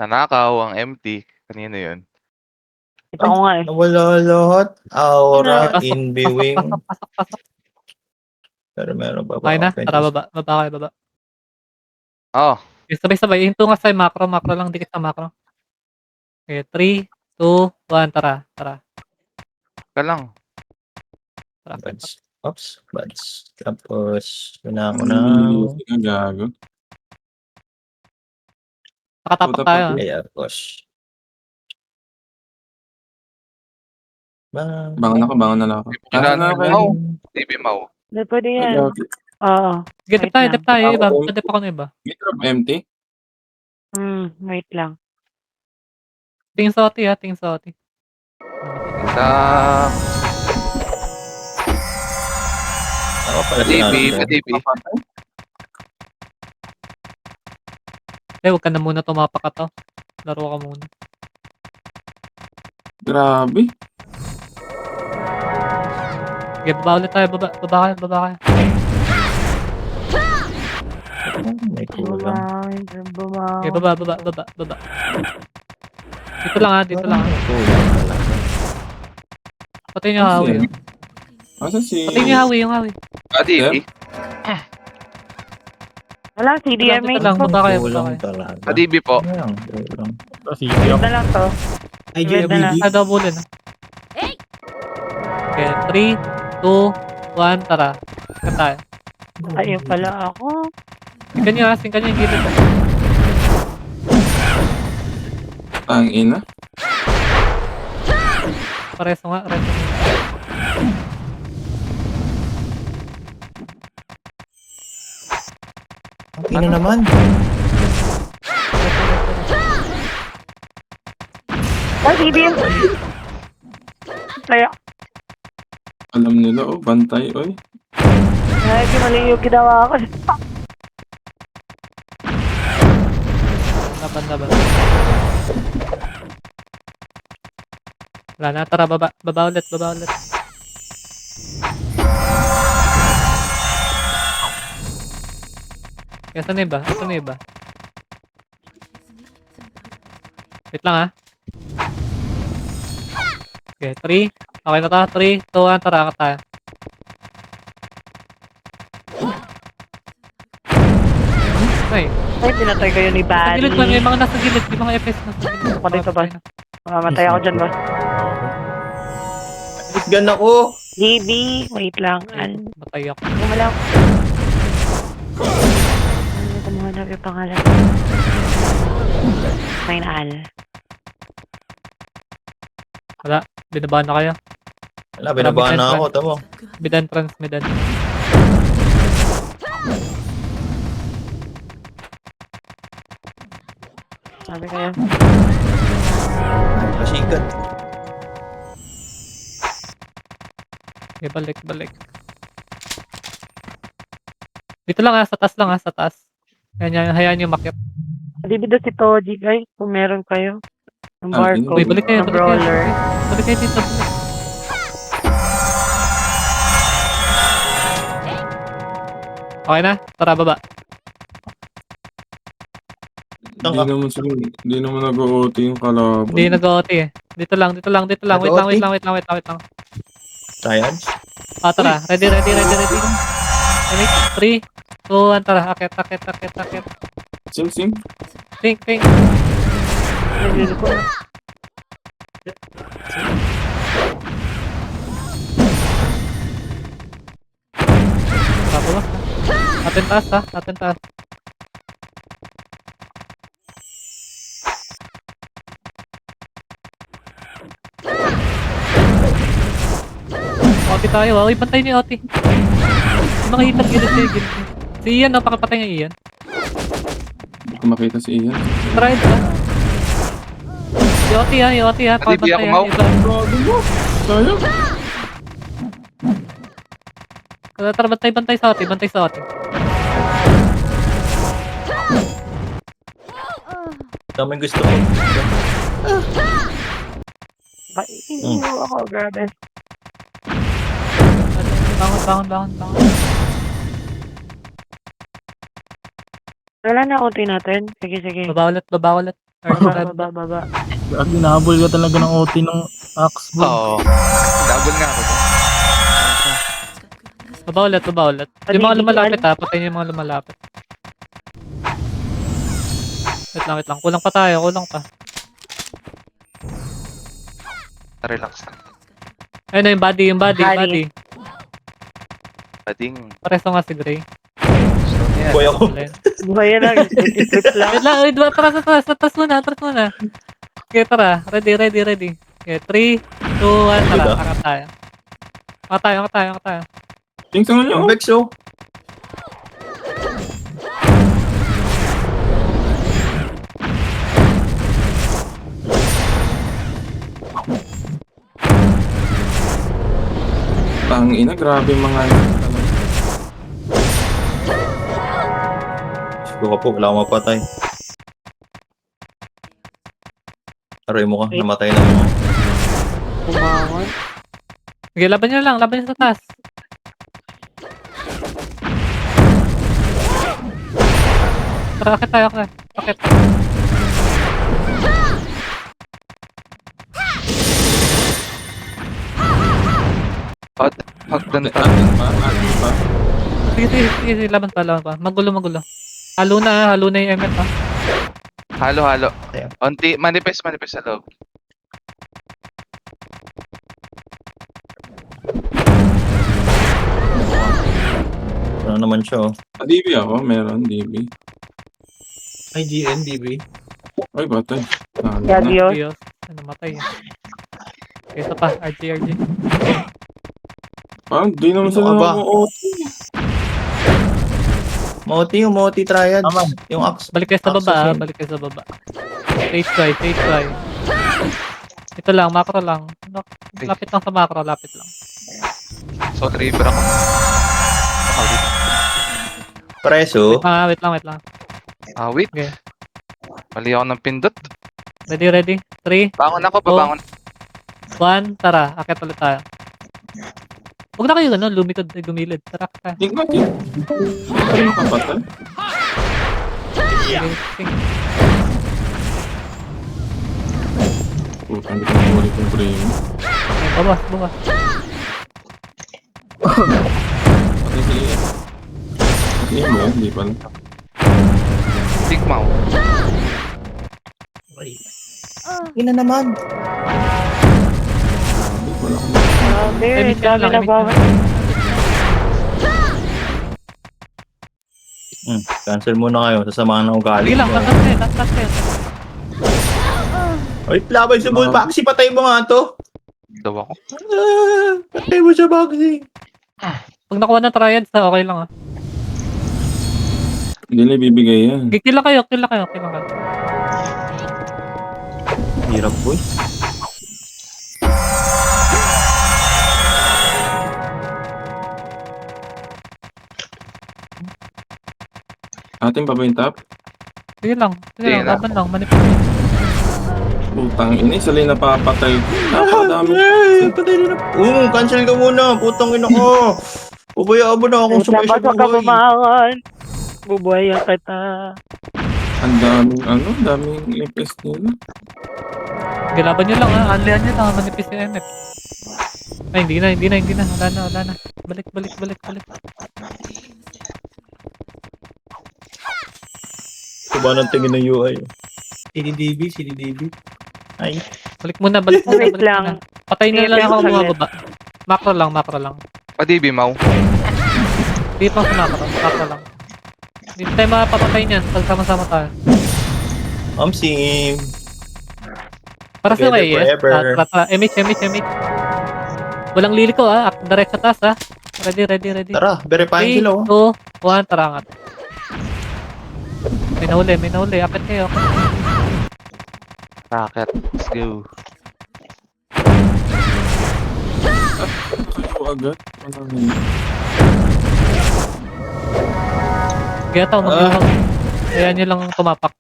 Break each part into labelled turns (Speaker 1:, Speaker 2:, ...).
Speaker 1: Nanakaw ang empty. Kanino yun?
Speaker 2: Ito ko nga eh.
Speaker 3: Nawala lahat.
Speaker 2: May
Speaker 3: Aura,
Speaker 2: pasok,
Speaker 3: in-viewing.
Speaker 2: pasok.
Speaker 3: Pero meron pa
Speaker 2: Okay
Speaker 3: ba?
Speaker 2: na, tara baba. Baba kayo, baba.
Speaker 1: Oh,
Speaker 2: Okay, sabay-sabay. Hinto nga sa'yo, macro lang, dikit sa macro. Okay, 3, 2, 1, tara.
Speaker 1: ka lang.
Speaker 3: Buds. Oops, buds. Tapos, yun ako na.
Speaker 4: Ang gago.
Speaker 2: Nakatapak
Speaker 4: Puta,
Speaker 2: tayo.
Speaker 3: Kaya, push. Bang.
Speaker 4: Bangon na lang ako. Kasa na kayo.
Speaker 1: Mau. TV Mau.
Speaker 2: Hindi, pwede
Speaker 4: Ang
Speaker 2: yan.
Speaker 4: gago.
Speaker 2: Oo. Sige,
Speaker 5: Wait
Speaker 2: tap
Speaker 5: lang.
Speaker 2: tayo. Iba,
Speaker 4: Ako-
Speaker 2: padip ako ng iba.
Speaker 4: May drop empty.
Speaker 5: Wait lang.
Speaker 2: Tingin sa OT ha, tingin sa OT.
Speaker 1: Sa
Speaker 3: Ako pala
Speaker 1: TV,
Speaker 3: sinalo
Speaker 1: sa
Speaker 3: ko.
Speaker 1: TV.
Speaker 4: Papatay.
Speaker 2: Huwag ka na muna tumapak ka to. Laro ka muna.
Speaker 4: Grabe.
Speaker 2: Sige, baba ulit tayo. Baba kayo.
Speaker 3: May kulang.
Speaker 2: Okay, baba. Dito lang ha.
Speaker 3: May kulang talaga.
Speaker 2: Patay niyo yung hawi.
Speaker 4: Asa si...
Speaker 2: Patay niyo yung hawi.
Speaker 1: Sa TV.
Speaker 5: Wala, CDM
Speaker 2: Dito lang, baba kayo.
Speaker 3: Kulang talaga.
Speaker 1: Sa TV po.
Speaker 3: Ayan, kulang.
Speaker 5: Wait na lang to.
Speaker 6: Ay,
Speaker 5: Wait na lang.
Speaker 2: Double ha. Okay, 3, 2, 1, tara. Kata.
Speaker 5: Ayun pala ako.
Speaker 2: Singkan niyo yung gilid.
Speaker 4: Ang ina.
Speaker 2: Pareso nga.
Speaker 3: Ang ina naman.
Speaker 5: Ay, CDM. Kaya,
Speaker 4: Alam nila, oh. Bantay, oy.
Speaker 5: di mali yung ginawa ko.
Speaker 2: Laban. Wala na, tara, baba ulit. Kaya saan na iba? Wait lang ha. Okay, 3. Okay na ta, 3, 2, 1, tara, ka tayo. Ay,
Speaker 5: Ay, pinatay kayo ni
Speaker 2: sa
Speaker 5: Barry.
Speaker 2: gilid ba? May mga nasa gilid, may mga FS nasa gilid.
Speaker 5: Ako dito ba? Mamatay ako dyan ba?
Speaker 3: Isgan ako.
Speaker 5: GB, wait lang.
Speaker 2: Matay ako.
Speaker 5: Gumalaw. Ano ko muna yung pangalan? Final.
Speaker 2: Wala, binabahan na kayo.
Speaker 3: Wala, binabahan na ako. Tamo.
Speaker 2: Midan.
Speaker 5: Sabi kayo.
Speaker 3: Pasikat.
Speaker 2: Okay, balik. Dito lang ha, sa taas. Hayaan nyo makyat.
Speaker 5: Dibido si Toji, guys. Kung meron kayo. Ang barko.
Speaker 2: Okay, balik kayo.
Speaker 5: Ang brawler.
Speaker 2: Balik kayo dito. Okay na? Tara, baba.
Speaker 4: Hindi naman nag-OT yung kalaban.
Speaker 2: Hindi nag-OT eh. Dito lang. Wait lang.
Speaker 3: Triads.
Speaker 2: Tara. Ready. Ready? 3, 2, 1, tara. Akit.
Speaker 4: Sing.
Speaker 2: Think.
Speaker 5: Nandito ko.
Speaker 2: Tapos. Atin taas. Oti tayo. Uy, bantay niyo Oti. Yung mga hitang gilid. Si Ian, napakapatay nga Ian.
Speaker 4: Hindi ko makita si Ian.
Speaker 2: Try ba? Yung Oti ha.
Speaker 1: Hindi ako mau.
Speaker 4: Grabe mo. Sayang.
Speaker 2: Tara, bantay sa Oti.
Speaker 3: Dami gusto ko.
Speaker 5: Iyo ako, grabe.
Speaker 2: Bangon.
Speaker 5: Wala na ulti natin. Sige.
Speaker 2: Baba ulit.
Speaker 5: Baba, baba.
Speaker 6: Ginabol ka talaga ng OT ng Axe Bro.
Speaker 1: Oo. Double nga ako dun.
Speaker 2: Baba ulit, baba ulit. Yung mga lumalapit ha, patayin yung mga lumalapit. Wait lang. Kulang pa tayo, kulang pa.
Speaker 1: Relax lang.
Speaker 2: Ayun na yung body.
Speaker 1: Bading.
Speaker 2: Pareso nga si Gray.
Speaker 1: Gusto niya.
Speaker 3: Boy ako.
Speaker 5: Buhay na, trip lang.
Speaker 2: Wait lang, atras muna. Okay, tara. Ready. Okay, 3, 2, 1, tara.
Speaker 3: Diba?
Speaker 2: Angkat tayo.
Speaker 4: Tingnan nyo.
Speaker 3: Yung Vex, oh.
Speaker 4: Tangina, grabe mga
Speaker 3: Siguro ka po, wala akong mapatay. Aray mo ka, namatay na mo.
Speaker 5: Kumangon.
Speaker 2: Okay, laban nyo sa taas. Tara, akit tayo. Akit.
Speaker 1: Hagdan pa.
Speaker 4: atin pa.
Speaker 2: Sige, laban pa. Magulo. Halo na yung MF ha.
Speaker 1: Halo.
Speaker 3: Ayan.
Speaker 1: Onti, manipis sa loob.
Speaker 3: Ano naman siya, oh.
Speaker 4: DB ako, meron DB.
Speaker 3: Ay, GNDB.
Speaker 4: Ay, batay. Nalo
Speaker 5: Yeah,
Speaker 4: na.
Speaker 5: Dios.
Speaker 2: Diyos. Namatay yun. Okay, ito pa. RG.
Speaker 4: Parang di naman
Speaker 3: Ano
Speaker 4: sila
Speaker 3: ka ba?
Speaker 4: OT.
Speaker 3: Moti triad.
Speaker 6: Tama.
Speaker 3: Yung Axe.
Speaker 2: Balik kayo sa
Speaker 3: Access
Speaker 2: baba. Stage try. Ito lang, macro lang. Lapit lang sa macro, lapit lang.
Speaker 1: So, driver ako.
Speaker 3: Preso.
Speaker 2: Wait lang.
Speaker 1: Wait.
Speaker 2: Okay.
Speaker 1: Mali ako ng pindot.
Speaker 2: Ready? 3,
Speaker 1: Bangon ako, babangon.
Speaker 2: 1, tara. Akit ulit tayo. Huwag na kayo lumikod, gumilid. Tara.
Speaker 4: Tingnan nyo. Ano yung kapatay?
Speaker 2: Okay.
Speaker 4: Putang, di ko ulit yung frame.
Speaker 2: Bawas.
Speaker 4: Pati si Ian. Si Ian mo, hindi pala.
Speaker 1: Tigmaw.
Speaker 3: Ina naman.
Speaker 4: Hindi pala ako.
Speaker 5: Grabe, dami na bawat.
Speaker 3: Cancel muna kayo. Sasamahan ng ugali.
Speaker 2: Sige lang, tatas kayo.
Speaker 3: Ay, laban sa bull. Baxi, patay mo nga to.
Speaker 1: Daw ako.
Speaker 3: Patay mo siya, Baxi.
Speaker 2: Pag nakuha na triad, okay lang ha.
Speaker 4: Hindi nila ibibigay yan.
Speaker 2: Kill lang kayo.
Speaker 3: Hirap, boy.
Speaker 4: Atin pa ba yung top?
Speaker 2: Sige lang,
Speaker 1: Sige na.
Speaker 2: laban lang, manipis.
Speaker 4: Putang ina, isa lang napapatay ko. Napakadami.
Speaker 3: Patay na. Cancel ka muna. Putang ina ko. Ubayaan mo na akong sumay sa
Speaker 5: Dapat ka
Speaker 3: buhay.
Speaker 5: bumangon. Bubuhayan kita.
Speaker 4: Ang daming ipes nila.
Speaker 2: Sige, laban nyo lang ha, anlihan nyo lang, manipis yung MF. Ay, hindi na, wala na. Balik.
Speaker 3: Diba nang tingin ng UI? CDDB. Ay.
Speaker 2: Balik muna.
Speaker 5: Wait lang.
Speaker 2: Patayin na lang
Speaker 5: Sige,
Speaker 2: ako
Speaker 5: saglit.
Speaker 2: bumababa. Macro lang.
Speaker 1: Padibi, Mau.
Speaker 2: Hindi pa sa macro lang. Hindi tayo mapapatay niyan, sama-sama tayo.
Speaker 3: Sim.
Speaker 2: Para sa
Speaker 3: Together
Speaker 2: way,
Speaker 3: forever.
Speaker 2: Tara. MH. Walang liliko ha, direct sa taas ha. Ready.
Speaker 3: Tara, verifying
Speaker 2: 3,
Speaker 3: sila, oh.
Speaker 2: 2, 1, tara angat. May nahuli, akit kayo.
Speaker 1: Rocket. Let's go.
Speaker 4: Kayo agad.
Speaker 2: Kaya tao, mag-iwag. Ayan nyo lang tumapak.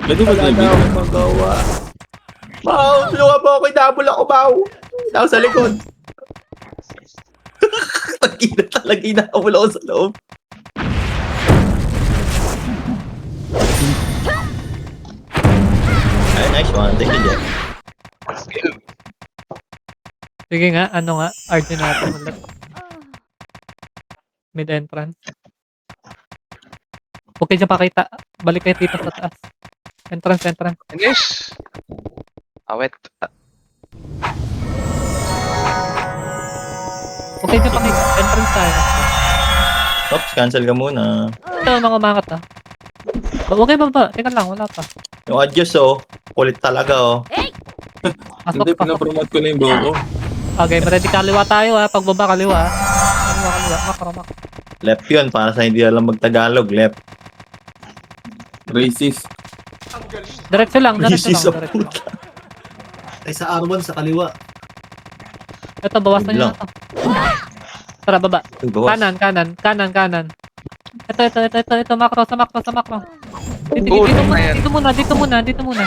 Speaker 4: Pwede ba
Speaker 3: Wala
Speaker 4: DB?
Speaker 3: na akong magawa. Mau, tulungan mo ako. Double ako, Mau. Ako sa likod. Tagina talaga, inahabol ako sa loob. Thank you, Jack.
Speaker 1: Let's go.
Speaker 2: Sige nga, ano nga, RG natin ulit. Mid entrance. Okay dyan pakita. Balik kayo dito sa taas. Entrance.
Speaker 1: Finish! Awet.
Speaker 2: Okay dyan pakita. Entrance tayo.
Speaker 3: Oops, cancel ka muna.
Speaker 2: Ito mga umangat ah. Okay ba? Teka lang, wala pa.
Speaker 3: Yung adjust, kulit talaga,
Speaker 2: Pasok,
Speaker 4: Hindi,
Speaker 2: pasok.
Speaker 4: pinapromote ko na yung buo ko.
Speaker 2: Okay, ready kaliwa tayo ha. Pagbaba kaliwa ha. Kaliwa. Makro.
Speaker 3: Left yun, para sa hindi alam magtagalog. Left.
Speaker 4: Racist.
Speaker 2: Diretso lang.
Speaker 3: Racist sa
Speaker 2: Diretso lang.
Speaker 7: Ay, sa R1 sa kaliwa.
Speaker 2: Ito, bawasan nyo na to. Tara, baba.
Speaker 3: Uy, bawas.
Speaker 2: Kanan. Ito, makro.
Speaker 1: Oo, na yan.
Speaker 2: Dito muna.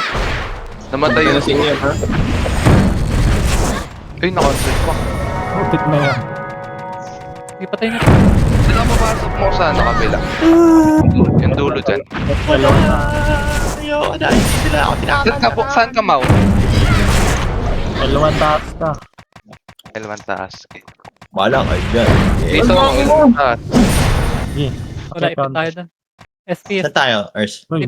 Speaker 1: Namatay
Speaker 4: Tayo
Speaker 1: yun.
Speaker 4: na sa inyo, ha?
Speaker 1: Uy, na-cancel pa.
Speaker 6: Putik na yan.
Speaker 2: Sige, patay na.
Speaker 1: Saan ang papasok mo sa kabila? Yung dulo dyan.
Speaker 6: Dalawa na.
Speaker 3: Ayoko na, hindi sila ako
Speaker 1: Saan ka, Mau?
Speaker 6: Dalawang taas ka.
Speaker 1: L1 taas.
Speaker 3: Wala kayo dyan.
Speaker 1: Dito ang L1 taas.
Speaker 6: Sige.
Speaker 2: Wala, ipit
Speaker 6: Second.
Speaker 2: tayo dun. SPS.
Speaker 3: Saan tayo, Ers?
Speaker 6: Uy,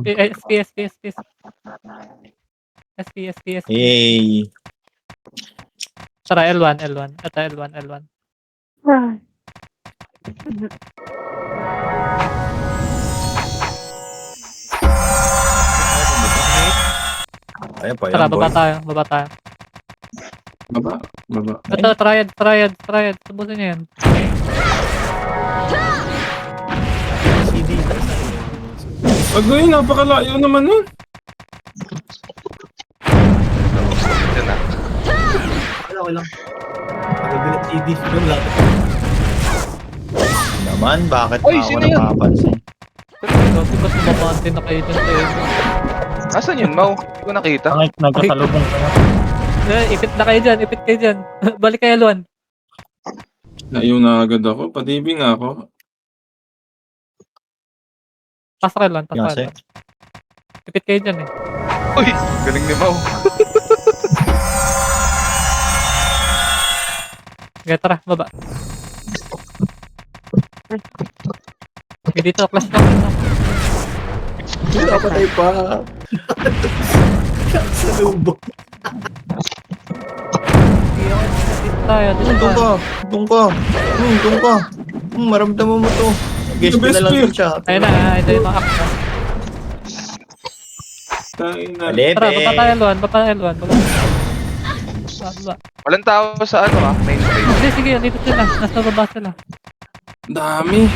Speaker 2: SPS.
Speaker 3: Yay!
Speaker 2: Tara, L1. Ito, L1.
Speaker 5: Ah.
Speaker 3: Ayun pa,
Speaker 2: Tara,
Speaker 3: yan, boy.
Speaker 2: baba tayo.
Speaker 4: Baba.
Speaker 2: Ito, triad. Subusin niyo yan.
Speaker 7: CD.
Speaker 4: Wag mo yun, napakalayo naman nun.
Speaker 1: Dyan na.
Speaker 7: Okay lang. Nagabilat CD. Yung lapit.
Speaker 3: Naman, bakit
Speaker 1: Oy,
Speaker 3: pa ako
Speaker 1: sino yan?
Speaker 3: napapansin?
Speaker 2: Kasi ba't bumabante na kayo dyan sa
Speaker 1: Nasaan yun, Mau? Hindi ko nakita.
Speaker 6: nagkasalubong ka na.
Speaker 2: Ipit na kayo dyan. Balik kayo, L1.
Speaker 4: Layo na agad ako. Patibing ako.
Speaker 2: Pasok kayo, L1.
Speaker 3: Kasi,
Speaker 2: Ipit kayo dyan eh.
Speaker 1: Uy, galing ni Mau.
Speaker 2: Okay, tara, baba. Okay, dito, clash na.
Speaker 3: napatay pa.
Speaker 7: Sa lubog.
Speaker 2: Dito tayo.
Speaker 3: Doon ka. Maramdaman mo to. Guess ko na lang din siya.
Speaker 2: Ayun na, ito yung mga akta.
Speaker 4: Tayo na.
Speaker 3: Alebe.
Speaker 2: Tara, baba tayo, L1. Baba.
Speaker 1: Walang tao sa main space.
Speaker 2: Hindi, sige, dito sila. Nasa baba sila.
Speaker 4: Dami.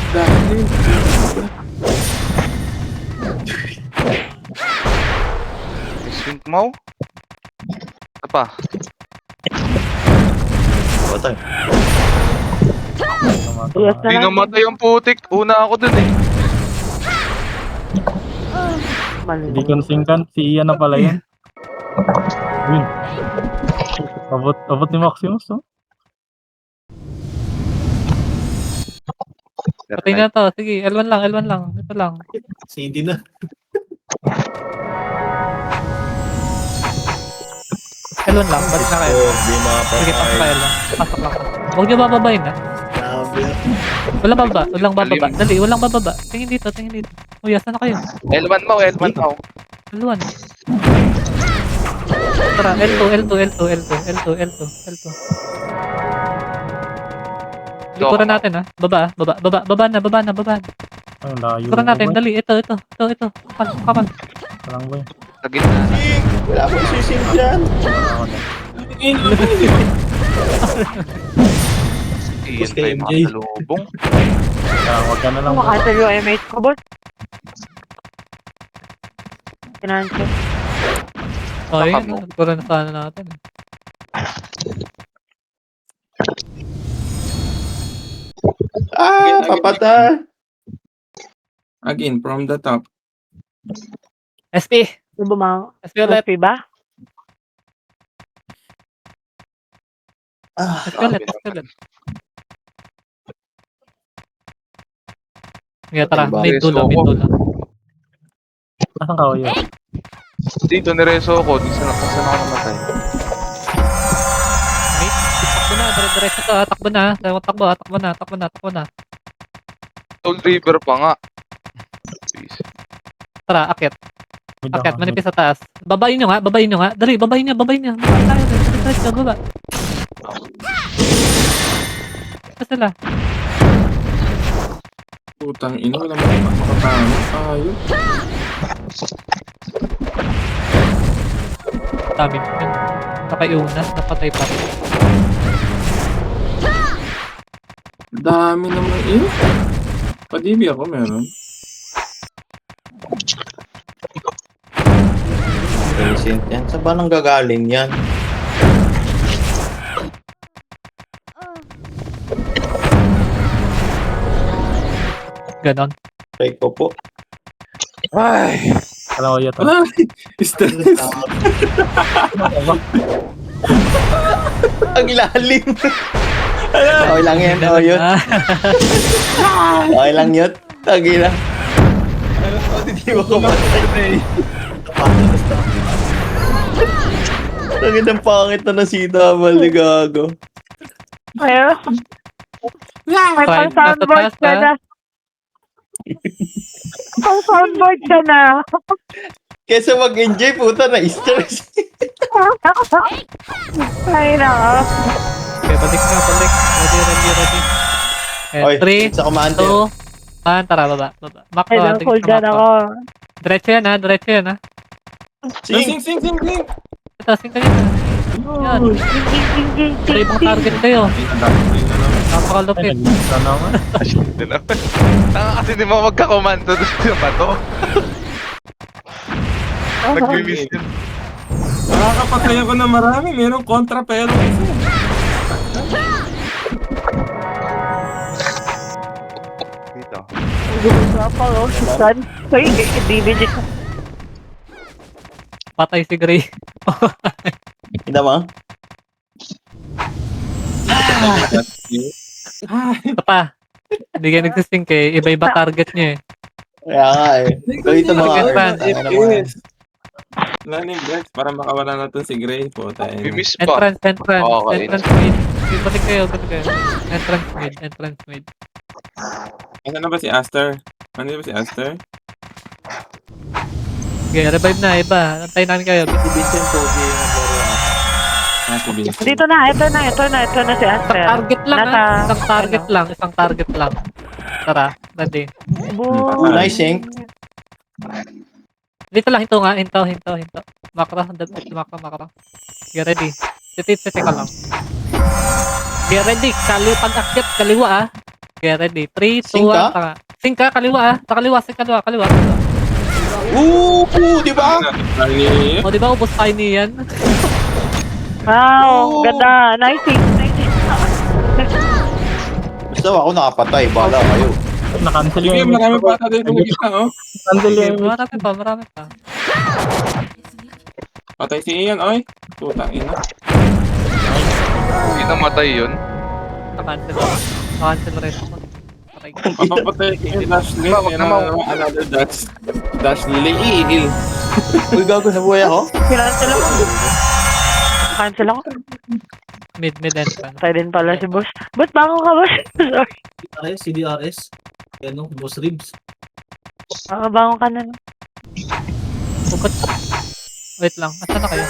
Speaker 1: Swing Mau? Apa?
Speaker 3: Patay.
Speaker 5: Yes na
Speaker 1: Di
Speaker 5: lang.
Speaker 1: namatay ang putik. Una ako dun eh.
Speaker 6: Hindi konsingkan. Si Ian na pala yan. Yun. Abot ni Maximus, no?
Speaker 2: Patay na to. Sige, L1 lang. Ito lang.
Speaker 7: CD na.
Speaker 2: L1 lang. Balik na kayo.
Speaker 3: Di
Speaker 2: Sige, pasok
Speaker 3: mapatay.
Speaker 2: kayo lang. Pasok lang. Huwag niyo bababayin ha.
Speaker 7: Grabe.
Speaker 2: Walang bababa. Dali, walang bababa. Tingin dito. Uy, asan na kayo?
Speaker 1: L1 Mau.
Speaker 2: L1. Tara, L2. Likuran natin ha. Baba. Baba na.
Speaker 6: Ay, layo.
Speaker 2: Likuran natin. Dali, ito. Kapal.
Speaker 6: Walang boy.
Speaker 1: Sa gitna na.
Speaker 3: Wala akong sising dyan.
Speaker 1: Iyan pa yung mga
Speaker 7: MJ.
Speaker 1: salubong.
Speaker 6: Wag ka na lang.
Speaker 5: Makansel yung MH ko, boss. Kinansel.
Speaker 2: Oh, yun.
Speaker 1: mo.
Speaker 2: Likuran na sana natin.
Speaker 3: Papatay.
Speaker 4: Again, from the top.
Speaker 2: SP.
Speaker 5: Ano ba mga?
Speaker 2: SP ulit.
Speaker 5: SP ba?
Speaker 2: SP ulit. Sige, tara.
Speaker 1: Diba?
Speaker 2: Mid dulo.
Speaker 6: Nasaan ka, Oyo?
Speaker 1: Dito, nireso ako. Di saan ako namatay.
Speaker 2: Mate, takbo na, dire-diretso to, takbo na, takbo na.
Speaker 1: Soul River pa nga. Please.
Speaker 2: Tara, akit, manipis sa taas. Babayin nyo nga, dali, babayin nyo. Babayin tayo, diretso, baba. Basta sila.
Speaker 4: Putang ina, wala mo makatama. Ayun.
Speaker 2: Dami yun. Nakaiuna, napatay pa.
Speaker 4: Dami naman eh. Pa-DB ako meron.
Speaker 3: Recent yan. Saan ba nang gagaling yan?
Speaker 2: Ganon.
Speaker 3: Try ko po.
Speaker 1: Ay!
Speaker 6: Alam ko yata.
Speaker 4: Ay! Stress.
Speaker 3: Ang ilalim. Okay lang yan. Oh, yun. Okay lang yun. Tagi lang. Hindi mo kumatay. Tagi ng pangit na nasita. Mali gago.
Speaker 5: Ayun. May
Speaker 2: Try,
Speaker 5: pang-soundboard
Speaker 2: nasa
Speaker 5: ka
Speaker 2: taas,
Speaker 5: na. Pang-soundboard ka na.
Speaker 3: Kesa mag-enjoy, puta na stress.
Speaker 5: Ay, nako.
Speaker 2: Okay, balik. Ready.
Speaker 3: Oy,
Speaker 2: And 3,
Speaker 3: sa commander.
Speaker 2: 2, 1, tara, baba. Back to,
Speaker 5: Ay, full dyan ako.
Speaker 2: Diretso yan ha.
Speaker 3: Sing!
Speaker 4: Sing.
Speaker 2: Ito, sing kayo na. Yan, may ibang target kayo. Napakalupit.
Speaker 6: Sana nga.
Speaker 1: Hindi naman. Tanga kasi di mo magkakomando doon sa bato. Nag-miss yun.
Speaker 4: Nakakapatay ako na marami. Merong kontra pero isa.
Speaker 1: Dito.
Speaker 5: Gusto pa, oh. San? Uy, DVD.
Speaker 2: Patay si Gray.
Speaker 3: Hindi mo?
Speaker 2: Ito pa. Hindi kayo nagsisync eh. Iba-iba target nyo eh.
Speaker 3: Kaya nga eh. Dito mga
Speaker 2: Target fan.
Speaker 4: Learning breaks para makawala natin si Gray po tayo.
Speaker 1: Miss pa.
Speaker 2: Entrance mid. Balik kayo. Entrance mid.
Speaker 4: Ano na ba si Aster? Ano ba si Aster?
Speaker 2: Okay, revive na, iba. Antayin namin kayo.
Speaker 3: Si Vincent Pogi yung naglaro ako.
Speaker 4: Si Vincent.
Speaker 5: Dito na, ito na si Aster.
Speaker 2: Target lang
Speaker 5: Nasa-
Speaker 2: ha. Isang target lang. Tara, ready.
Speaker 5: Boo.
Speaker 3: Nice, Hank.
Speaker 2: Dito lang, hinto. Makro. Get ready. Sit ka lang. Get ready. Pag-akyat, kaliwa ah. Get ready. 3, 2, 1,
Speaker 3: Sing ka?
Speaker 2: tanga. Sing ka, kaliwa ah. Kaliwa.
Speaker 3: Di ba?
Speaker 2: O, di ba ubos tayo niyan?
Speaker 5: Wow, ganda. Nice.
Speaker 3: Basta ako nakapatay. Bala kayo.
Speaker 6: Na-cancel
Speaker 4: Sige,
Speaker 6: yung
Speaker 4: marami pa tayo dito magkita, oh.
Speaker 6: Cancel
Speaker 2: Okay,
Speaker 6: yung
Speaker 2: marami pa.
Speaker 4: Patay si Ian, oy. Putang ina.
Speaker 1: Hindi namatay yun.
Speaker 2: Nakancel rin ako. Patay.
Speaker 4: Papapatay si Ian, dash lane.
Speaker 1: Wag na mau.
Speaker 4: Another dash lane.
Speaker 3: Uy, gago, nabuhay ako.
Speaker 5: Cancel ako.
Speaker 2: Mid entrance.
Speaker 5: Tayo din pala si boss. Boss, bango ka, boss. Sorry.
Speaker 7: CDRS. Yan o, boss ribs.
Speaker 5: Bango ka na.
Speaker 2: Bukod. Wait lang, asan na kayo?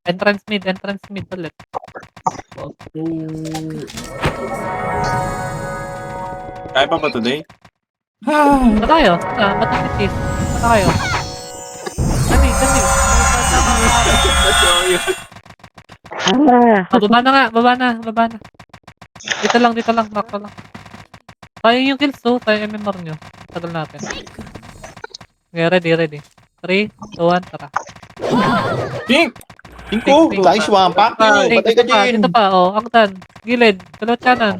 Speaker 2: Entrance mid ulit.
Speaker 4: Kaya pa ba today?
Speaker 2: Saan tayo? Ba't nag-tis? Saan kayo? Dali. Baba na. Dito lang, makro lang. Sayang yung kills to, sayang MMR nyo. Tagal natin. Okay, ready. 3, 2, 1, tara.
Speaker 4: Pink!
Speaker 3: Tingko,
Speaker 2: Ting.
Speaker 3: tayo swampak. Patay ka din.
Speaker 2: Dito pa, Aktan. Gilid, kalawat kanan.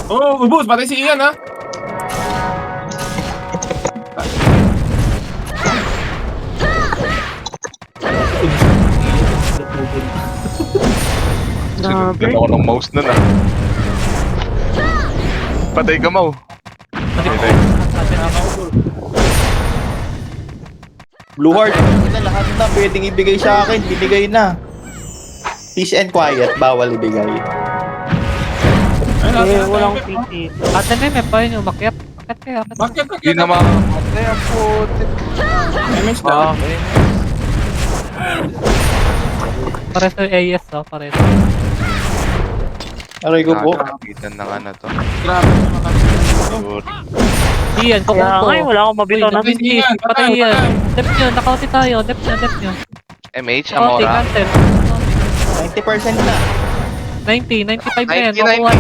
Speaker 4: Oh, ubus! Patay si Ian, ha?
Speaker 1: Sinundan ako ng mouse nun ah. Patay ka, Mau.
Speaker 2: Balik.
Speaker 3: Blue Heart, ina lahat na pwedeng ibigay sa akin, binigay na. Peace and quiet, bawal ibigay.
Speaker 5: Walang PT.
Speaker 2: Ate na, may pa yun umakyat. Akyat kayo, akyat.
Speaker 4: Bakit?
Speaker 1: Hindi na makakatay ang putik.
Speaker 4: MS daw.
Speaker 1: Okay.
Speaker 2: Pares sa AS, oh, pares.
Speaker 3: Aray ko po.
Speaker 1: Nakakapitan ng ano to.
Speaker 4: Grabe naman kasi.
Speaker 1: Good.
Speaker 2: Iyan,
Speaker 5: Kaya
Speaker 2: kukumpo.
Speaker 5: nga, wala akong mabitaw na.
Speaker 2: Uy,
Speaker 4: Patay yan,
Speaker 2: patay yan. Dep nyo, nakauti tayo. Dep nyo.
Speaker 1: MH,
Speaker 2: Nakauti,
Speaker 1: Amora.
Speaker 2: cancel.
Speaker 3: 90% na.
Speaker 2: 90, 95 na yan.
Speaker 1: 90,
Speaker 2: Makuha.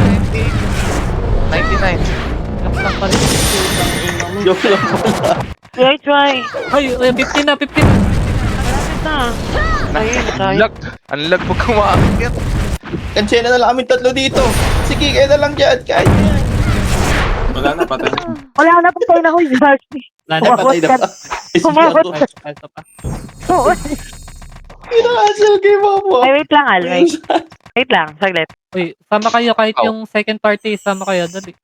Speaker 1: 99.
Speaker 2: Joke lang pa rin.
Speaker 3: Joke lang pala.
Speaker 5: Try.
Speaker 2: Ay, 15 na, 15 na.
Speaker 5: Malapit na. Ayun,
Speaker 1: Ang
Speaker 5: tayo.
Speaker 1: lag. Ang lag pag kumakit.
Speaker 3: Kansela na lang kami tatlo dito. Sige, kayo na lang dyan. Kahit yan.
Speaker 4: Wala na, patay na.
Speaker 5: Wala na patay na ako, Jackie.
Speaker 2: Wala
Speaker 3: Ay,
Speaker 2: na.
Speaker 3: patay na pa.
Speaker 5: Kumabot.
Speaker 2: Ito pa.
Speaker 5: Oo.
Speaker 3: Kinakansel kay Mama.
Speaker 5: Ay, wait lang, Al. Wait lang, saglit.
Speaker 2: Uy, sama kayo kahit
Speaker 1: Oh.
Speaker 2: yung second party, sama kayo. Dali.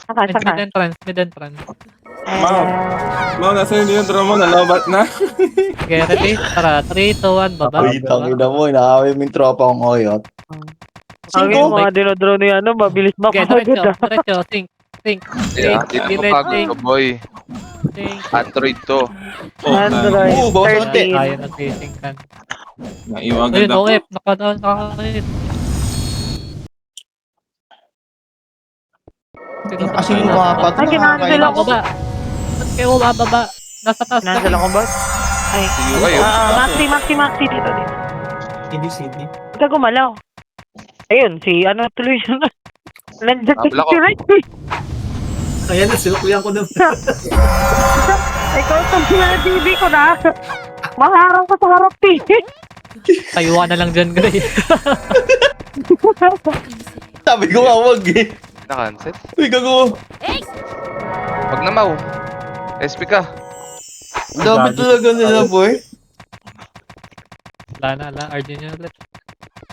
Speaker 5: Saka,
Speaker 2: Mid
Speaker 5: saka.
Speaker 2: entrance, mid entrance.
Speaker 4: Ma'am. Ma'am, nasa hindi yung drama, nalobat na.
Speaker 2: Okay, ready? Tara, 3, 2, 1, baba.
Speaker 3: Ay, tangina mo. Inaaway mo yung tropa kong oyot.
Speaker 5: Sabi
Speaker 3: Cinco.
Speaker 5: mo, mga dinodro ni ano, mabilis
Speaker 2: Okay,
Speaker 5: makagod.
Speaker 2: diretso, sync.
Speaker 1: Yeah, dito mapagod ka boy.
Speaker 2: Sync.
Speaker 1: Android to.
Speaker 5: Android.
Speaker 3: Oo, bawas konti.
Speaker 5: 13.
Speaker 2: Ayaw nag-sync kan.
Speaker 4: Naiwan
Speaker 2: Ayun,
Speaker 4: agad ako.
Speaker 2: OF, nakakalit.
Speaker 3: Kasi yung mga pato
Speaker 5: Ay, kinancel ako.
Speaker 2: Baba. Ba't kayo bababa? Nasa taas ka.
Speaker 5: Nansal ako ba? Ay.
Speaker 1: Sige kayo.
Speaker 5: Maxi dito.
Speaker 7: Hindi, hindi.
Speaker 5: Huwag ka gumalaw. Ayun, si ano tuloy siya na. Nandiyan ka
Speaker 1: Habla ko.
Speaker 5: si Ray.
Speaker 7: Ayan na, sinuklihan ko na.
Speaker 5: Ikaw itong na TV ko na. Maharang ka sa harap TV.
Speaker 2: Tayuan na lang dyan, Gray.
Speaker 3: Sabi ko nga, wag eh.
Speaker 1: Na-cancel.
Speaker 3: Uy, gago.
Speaker 1: Pag namaw. SP ka.
Speaker 3: Dami talaga nila, boy.
Speaker 2: Wala na, RG nyo ulit.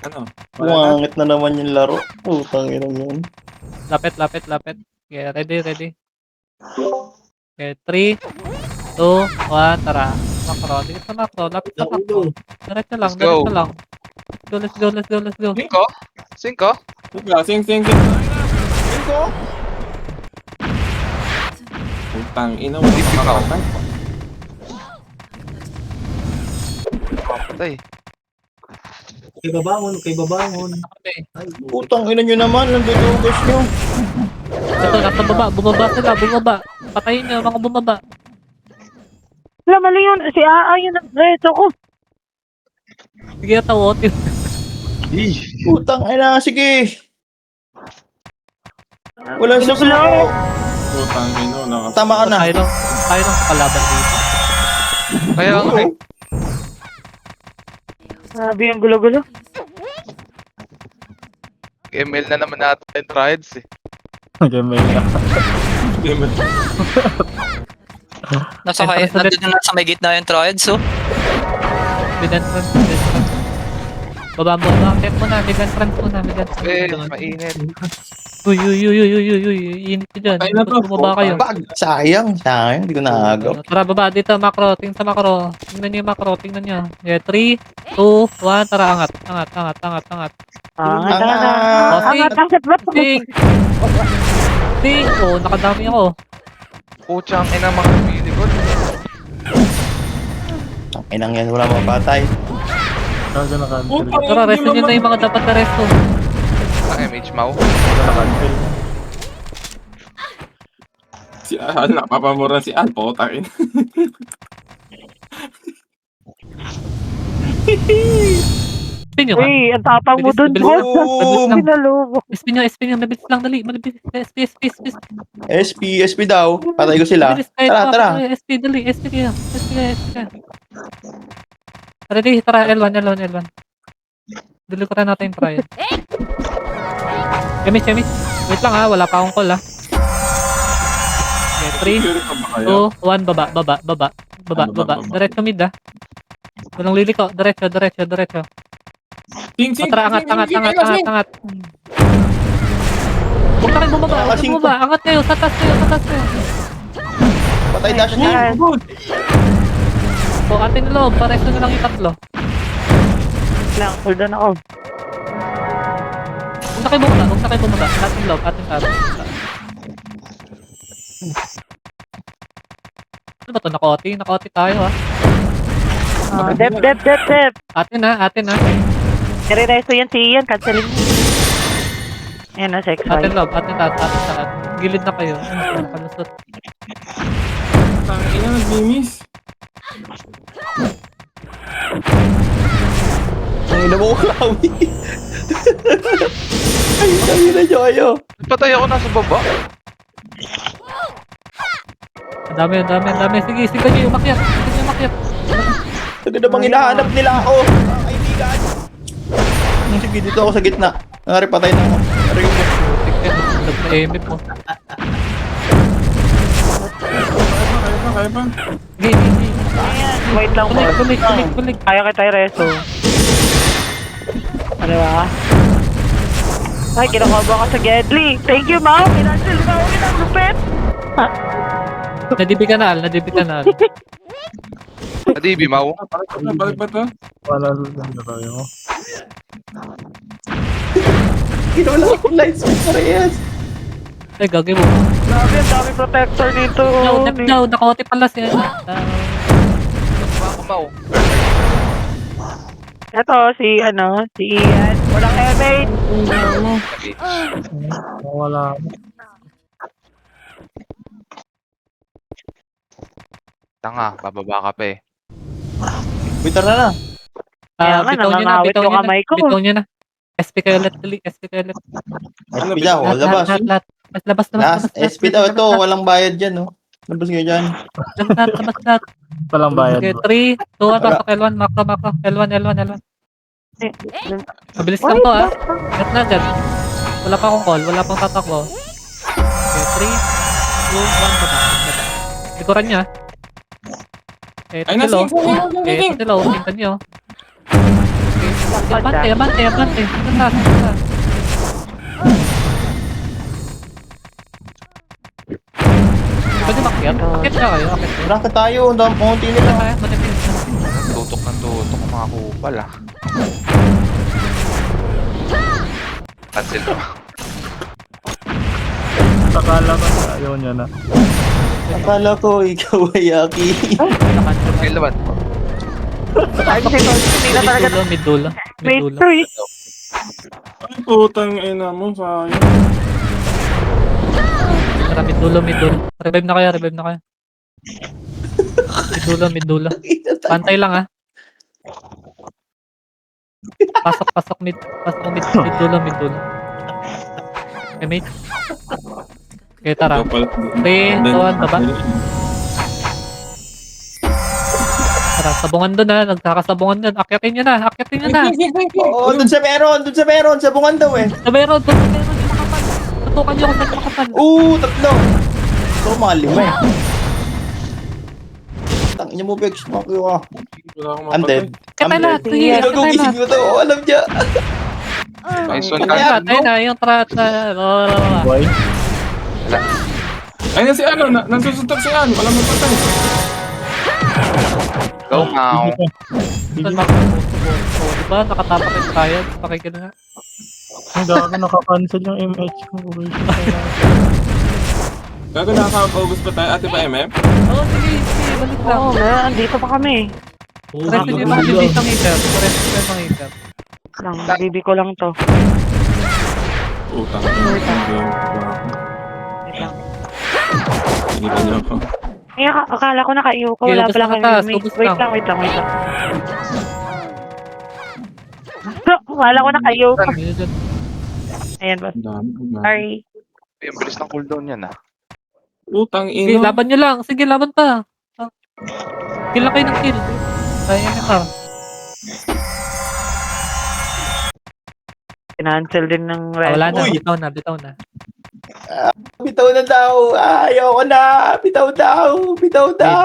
Speaker 4: Ano? Wala na.
Speaker 3: Pumangit na naman yung laro. Putang ina yun.
Speaker 2: Lapit. Okay, ready. Okay, 3, 2, 1, tara. Macro, dito sa macro, lapit sa macro. Diretso lang,
Speaker 1: Let's go.
Speaker 2: diretso lang. Let's go.
Speaker 1: 5?
Speaker 4: Sing. Putang ina, wala
Speaker 1: Hindi
Speaker 4: ka
Speaker 1: ikaw.
Speaker 4: makakatay.
Speaker 1: Patay.
Speaker 7: Kay babangon.
Speaker 2: Okay.
Speaker 3: Putang ina nyo naman. Nandudugas nyo.
Speaker 2: Ito, nasa baba, bumaba. Patayin nyo, mga bumaba.
Speaker 5: Wala, mali yun. Si Aa yun ang diretso ko.
Speaker 2: Sige, tawot yun.
Speaker 3: Putang ina. Sige. Walang
Speaker 5: Binugulo.
Speaker 3: susuko.
Speaker 4: Putang ina, nakatay.
Speaker 3: Tama ka na.
Speaker 2: Tayo lang kalaban dito.
Speaker 1: Kaya nga eh.
Speaker 5: Sabi yung gulo-gulo.
Speaker 1: ML na naman natin yung trials eh.
Speaker 6: Game na.
Speaker 8: Nasa kay,
Speaker 2: Entrance ulit.
Speaker 8: nandun na sa may gitna yung troids, so.
Speaker 2: Mid entrance. Baba mo, akit mo na, mid entrance muna.
Speaker 1: Eh, mainit.
Speaker 2: Uy, init ko dyan.
Speaker 4: Tayo na to.
Speaker 2: Bumaba kayo.
Speaker 3: Bag. Sayang. Hindi ko naagaw.
Speaker 2: Tara, baba dito, macro. Tingnan sa macro. Tingnan nyo yung macro, tingnan nyo. Yeah, 3, 2, 1, tara, angat.
Speaker 5: Angat.
Speaker 2: Ting! Ting! Oh, nakadami ako.
Speaker 1: Putsang ina mga pilikod.
Speaker 3: Ang inang yan. Wala mga patay.
Speaker 6: Kaga na cancel.
Speaker 2: Tara, resto nyo na yung mga dapat na resto.
Speaker 1: Ang MH mau.
Speaker 6: Kaga na cancel.
Speaker 4: Si Al, napapamura si Al, putang ina.
Speaker 2: Spin nyo ka.
Speaker 5: Uy, ang tapang mo dun,
Speaker 2: Bilis,
Speaker 5: boss.
Speaker 3: Boom!
Speaker 5: Pinalubo.
Speaker 2: SP nyo, mabilis lang, dali. Mabilis, SP.
Speaker 3: SP daw. Patay ko sila.
Speaker 2: Mabilis, kahit
Speaker 3: Tara,
Speaker 2: pa-
Speaker 3: tara.
Speaker 2: SP, dali, SP ka. Ready, tara, L1. Dili ko rin natin yung trial. Chemis. Wait lang ha, wala pa akong call ha. Okay, 3,
Speaker 4: Secure pa ba kayo?
Speaker 2: 2, 1, baba. Diretso mid ha. Walang liliko, diretso.
Speaker 4: Sing,
Speaker 2: Tara, angat. Huwag na kayo bumaba. Angat kayo, sa taas kayo.
Speaker 3: Patay dash niya.
Speaker 5: Yan.
Speaker 2: po. Atin na loob. Pares na lang yung tatlo.
Speaker 5: Lang, hold on ako.
Speaker 2: Huwag na kayo bumaba. Huwag na kayo bumaba. Atin loob. Atin sa atin. Ano ba ito? Nakoti tayo ah.
Speaker 5: Dep.
Speaker 2: Atin ha.
Speaker 5: Nire-resto yan si Ian, cancelin mo. Ayan na, sex
Speaker 2: Atin
Speaker 5: fight.
Speaker 2: loob. Atin taas. Atin taas. Gilid na kayo. Palusot.
Speaker 4: Tangina, nag-miss.
Speaker 3: Ang ina mo, Klawi. Ay, na Joyo.
Speaker 1: Patay ako nasa baba.
Speaker 2: Ang dami. Sige kayo umakyat.
Speaker 3: Ano na bang hinahanap nila ako? Mga kaibigan. Sige, dito ako sa gitna. Nangari, patay na ako. Nangari mo.
Speaker 2: Tignan. Nag-aimip mo.
Speaker 4: Kaya pa.
Speaker 2: Sige.
Speaker 5: Ayan, wait lang po.
Speaker 2: Kulik.
Speaker 5: Kaya kita i-resto. Ano ba? Ay, kinakobo ka sa Gedli. Thank you, ma'am. Kinancel mo ako ng lupet.
Speaker 2: Nadibi ka na, Al.
Speaker 1: Adibi, Mau.
Speaker 4: Balik ba to?
Speaker 6: Wala lang na tayo.
Speaker 3: Kinula akong light switch parehas.
Speaker 2: Ay, gagawin mo.
Speaker 5: Grabe, ang dami protector dito.
Speaker 2: No, nakoti pala siya.
Speaker 1: Ako, Mau.
Speaker 5: Ito, si Ian. Walang emate.
Speaker 6: Wala.
Speaker 1: Tanga, bababa ka pa eh.
Speaker 3: Bitar na na.
Speaker 5: Kaya nga, nangangawit yung kamay ko.
Speaker 2: Bitaw niya na. SP kayo ulit.
Speaker 3: SP daw, labas.
Speaker 2: Lahat. Labas.
Speaker 3: SP daw, ito, walang bayad dyan, no? Labas kayo dyan.
Speaker 2: Labas.
Speaker 6: Walang bayad.
Speaker 2: Okay, 3, 2, 1, pasok L1, macro. L1. Mabilis lang to ah. Get na agad. Wala pa akong call, wala pang tatakbo. Okay, 3, 2, 1, baba. Likuran niya. Okay,
Speaker 4: Ay,
Speaker 2: tatlo.
Speaker 4: nasing.
Speaker 2: Okay, tatlo. Tingnan niyo. Okay, abante. Tatas. Pwede makyat? Akit na kayo, akit.
Speaker 3: Bakit tayo? Ang konti
Speaker 2: Kaya
Speaker 3: nila.
Speaker 2: kaya, matipid.
Speaker 1: Tutok ang mga kupal ah. Cancel na.
Speaker 6: Akala ko ayaw niya na.
Speaker 3: Akala ko, ikaw ay Aki.
Speaker 1: Okay, laban.
Speaker 5: Ay, si Coach, hindi na talaga.
Speaker 2: Mid dulo.
Speaker 5: Wait, 3.
Speaker 4: Ay, putang ina mo, sayang.
Speaker 2: Tara, mid dulo. Revive na kayo. Mid dulo. Pantay lang ah. Pasok mid dulo. Okay, mate. Okay, tara. 3, 2, 1, baba. Tara, sabungan doon ha. Nagkakasabungan doon. Akyatin nyo na.
Speaker 3: Oo, dun sa meron. Sabungan daw eh.
Speaker 2: Sa meron yung makapal. Tutukan nyo ako sa makapal.
Speaker 3: Tatlo. Ito, mga 5 eh. Tangin mo, Bex. Maki ka.
Speaker 4: Wala akong
Speaker 3: I'm dead.
Speaker 2: Katay
Speaker 3: I'm
Speaker 2: lahat.
Speaker 3: dead.
Speaker 2: Sige, katay
Speaker 3: Gugising
Speaker 2: lahat.
Speaker 3: mo to. Alam niya.
Speaker 1: Nice one,
Speaker 2: Katay lahat.
Speaker 1: cancel
Speaker 2: Ayun
Speaker 1: mo.
Speaker 2: na, yung trat na.
Speaker 6: Boy.
Speaker 4: Ay, na si ano, nasusuntok si ano, wala mo patay.
Speaker 1: Go, Mau.
Speaker 2: Diba, nakatapak yung triad. Pakikita nga.
Speaker 6: Ang dami naka-cancel yung MH ko.
Speaker 4: Gago nakaka-focus pa tayo, ate pa MM?
Speaker 2: Oo, sige. Balik lang.
Speaker 5: Oo, andito pa kami.
Speaker 2: Pares nyo yung mga bibis ng heater.
Speaker 5: Lang, bibi ko lang to.
Speaker 4: Utang.
Speaker 5: Wait lang.
Speaker 4: Hindi pa niyo ako.
Speaker 5: Ay, akala ko nakaiyo ko.
Speaker 2: Okay,
Speaker 5: Wala
Speaker 2: ubos
Speaker 5: pala
Speaker 2: na
Speaker 5: kami.
Speaker 2: taas, ubos
Speaker 5: Wait
Speaker 2: lang.
Speaker 5: lang. Akala ko nakaiyo ko. Ayan ba?
Speaker 4: Ang dami.
Speaker 5: Sorry.
Speaker 1: Ang bilis ng cooldown yan ah.
Speaker 4: Utang
Speaker 2: Sige,
Speaker 4: ino.
Speaker 2: laban nyo lang. Sige, laban pa. Kill lang kayo ng kill. Kaya nyo ka.
Speaker 5: Cancel din ng red.
Speaker 2: Wala na,
Speaker 3: Uy!
Speaker 2: bitaw na.
Speaker 3: Bitaw na daw. Ayoko na. Bitaw daw.
Speaker 2: Mid entrance.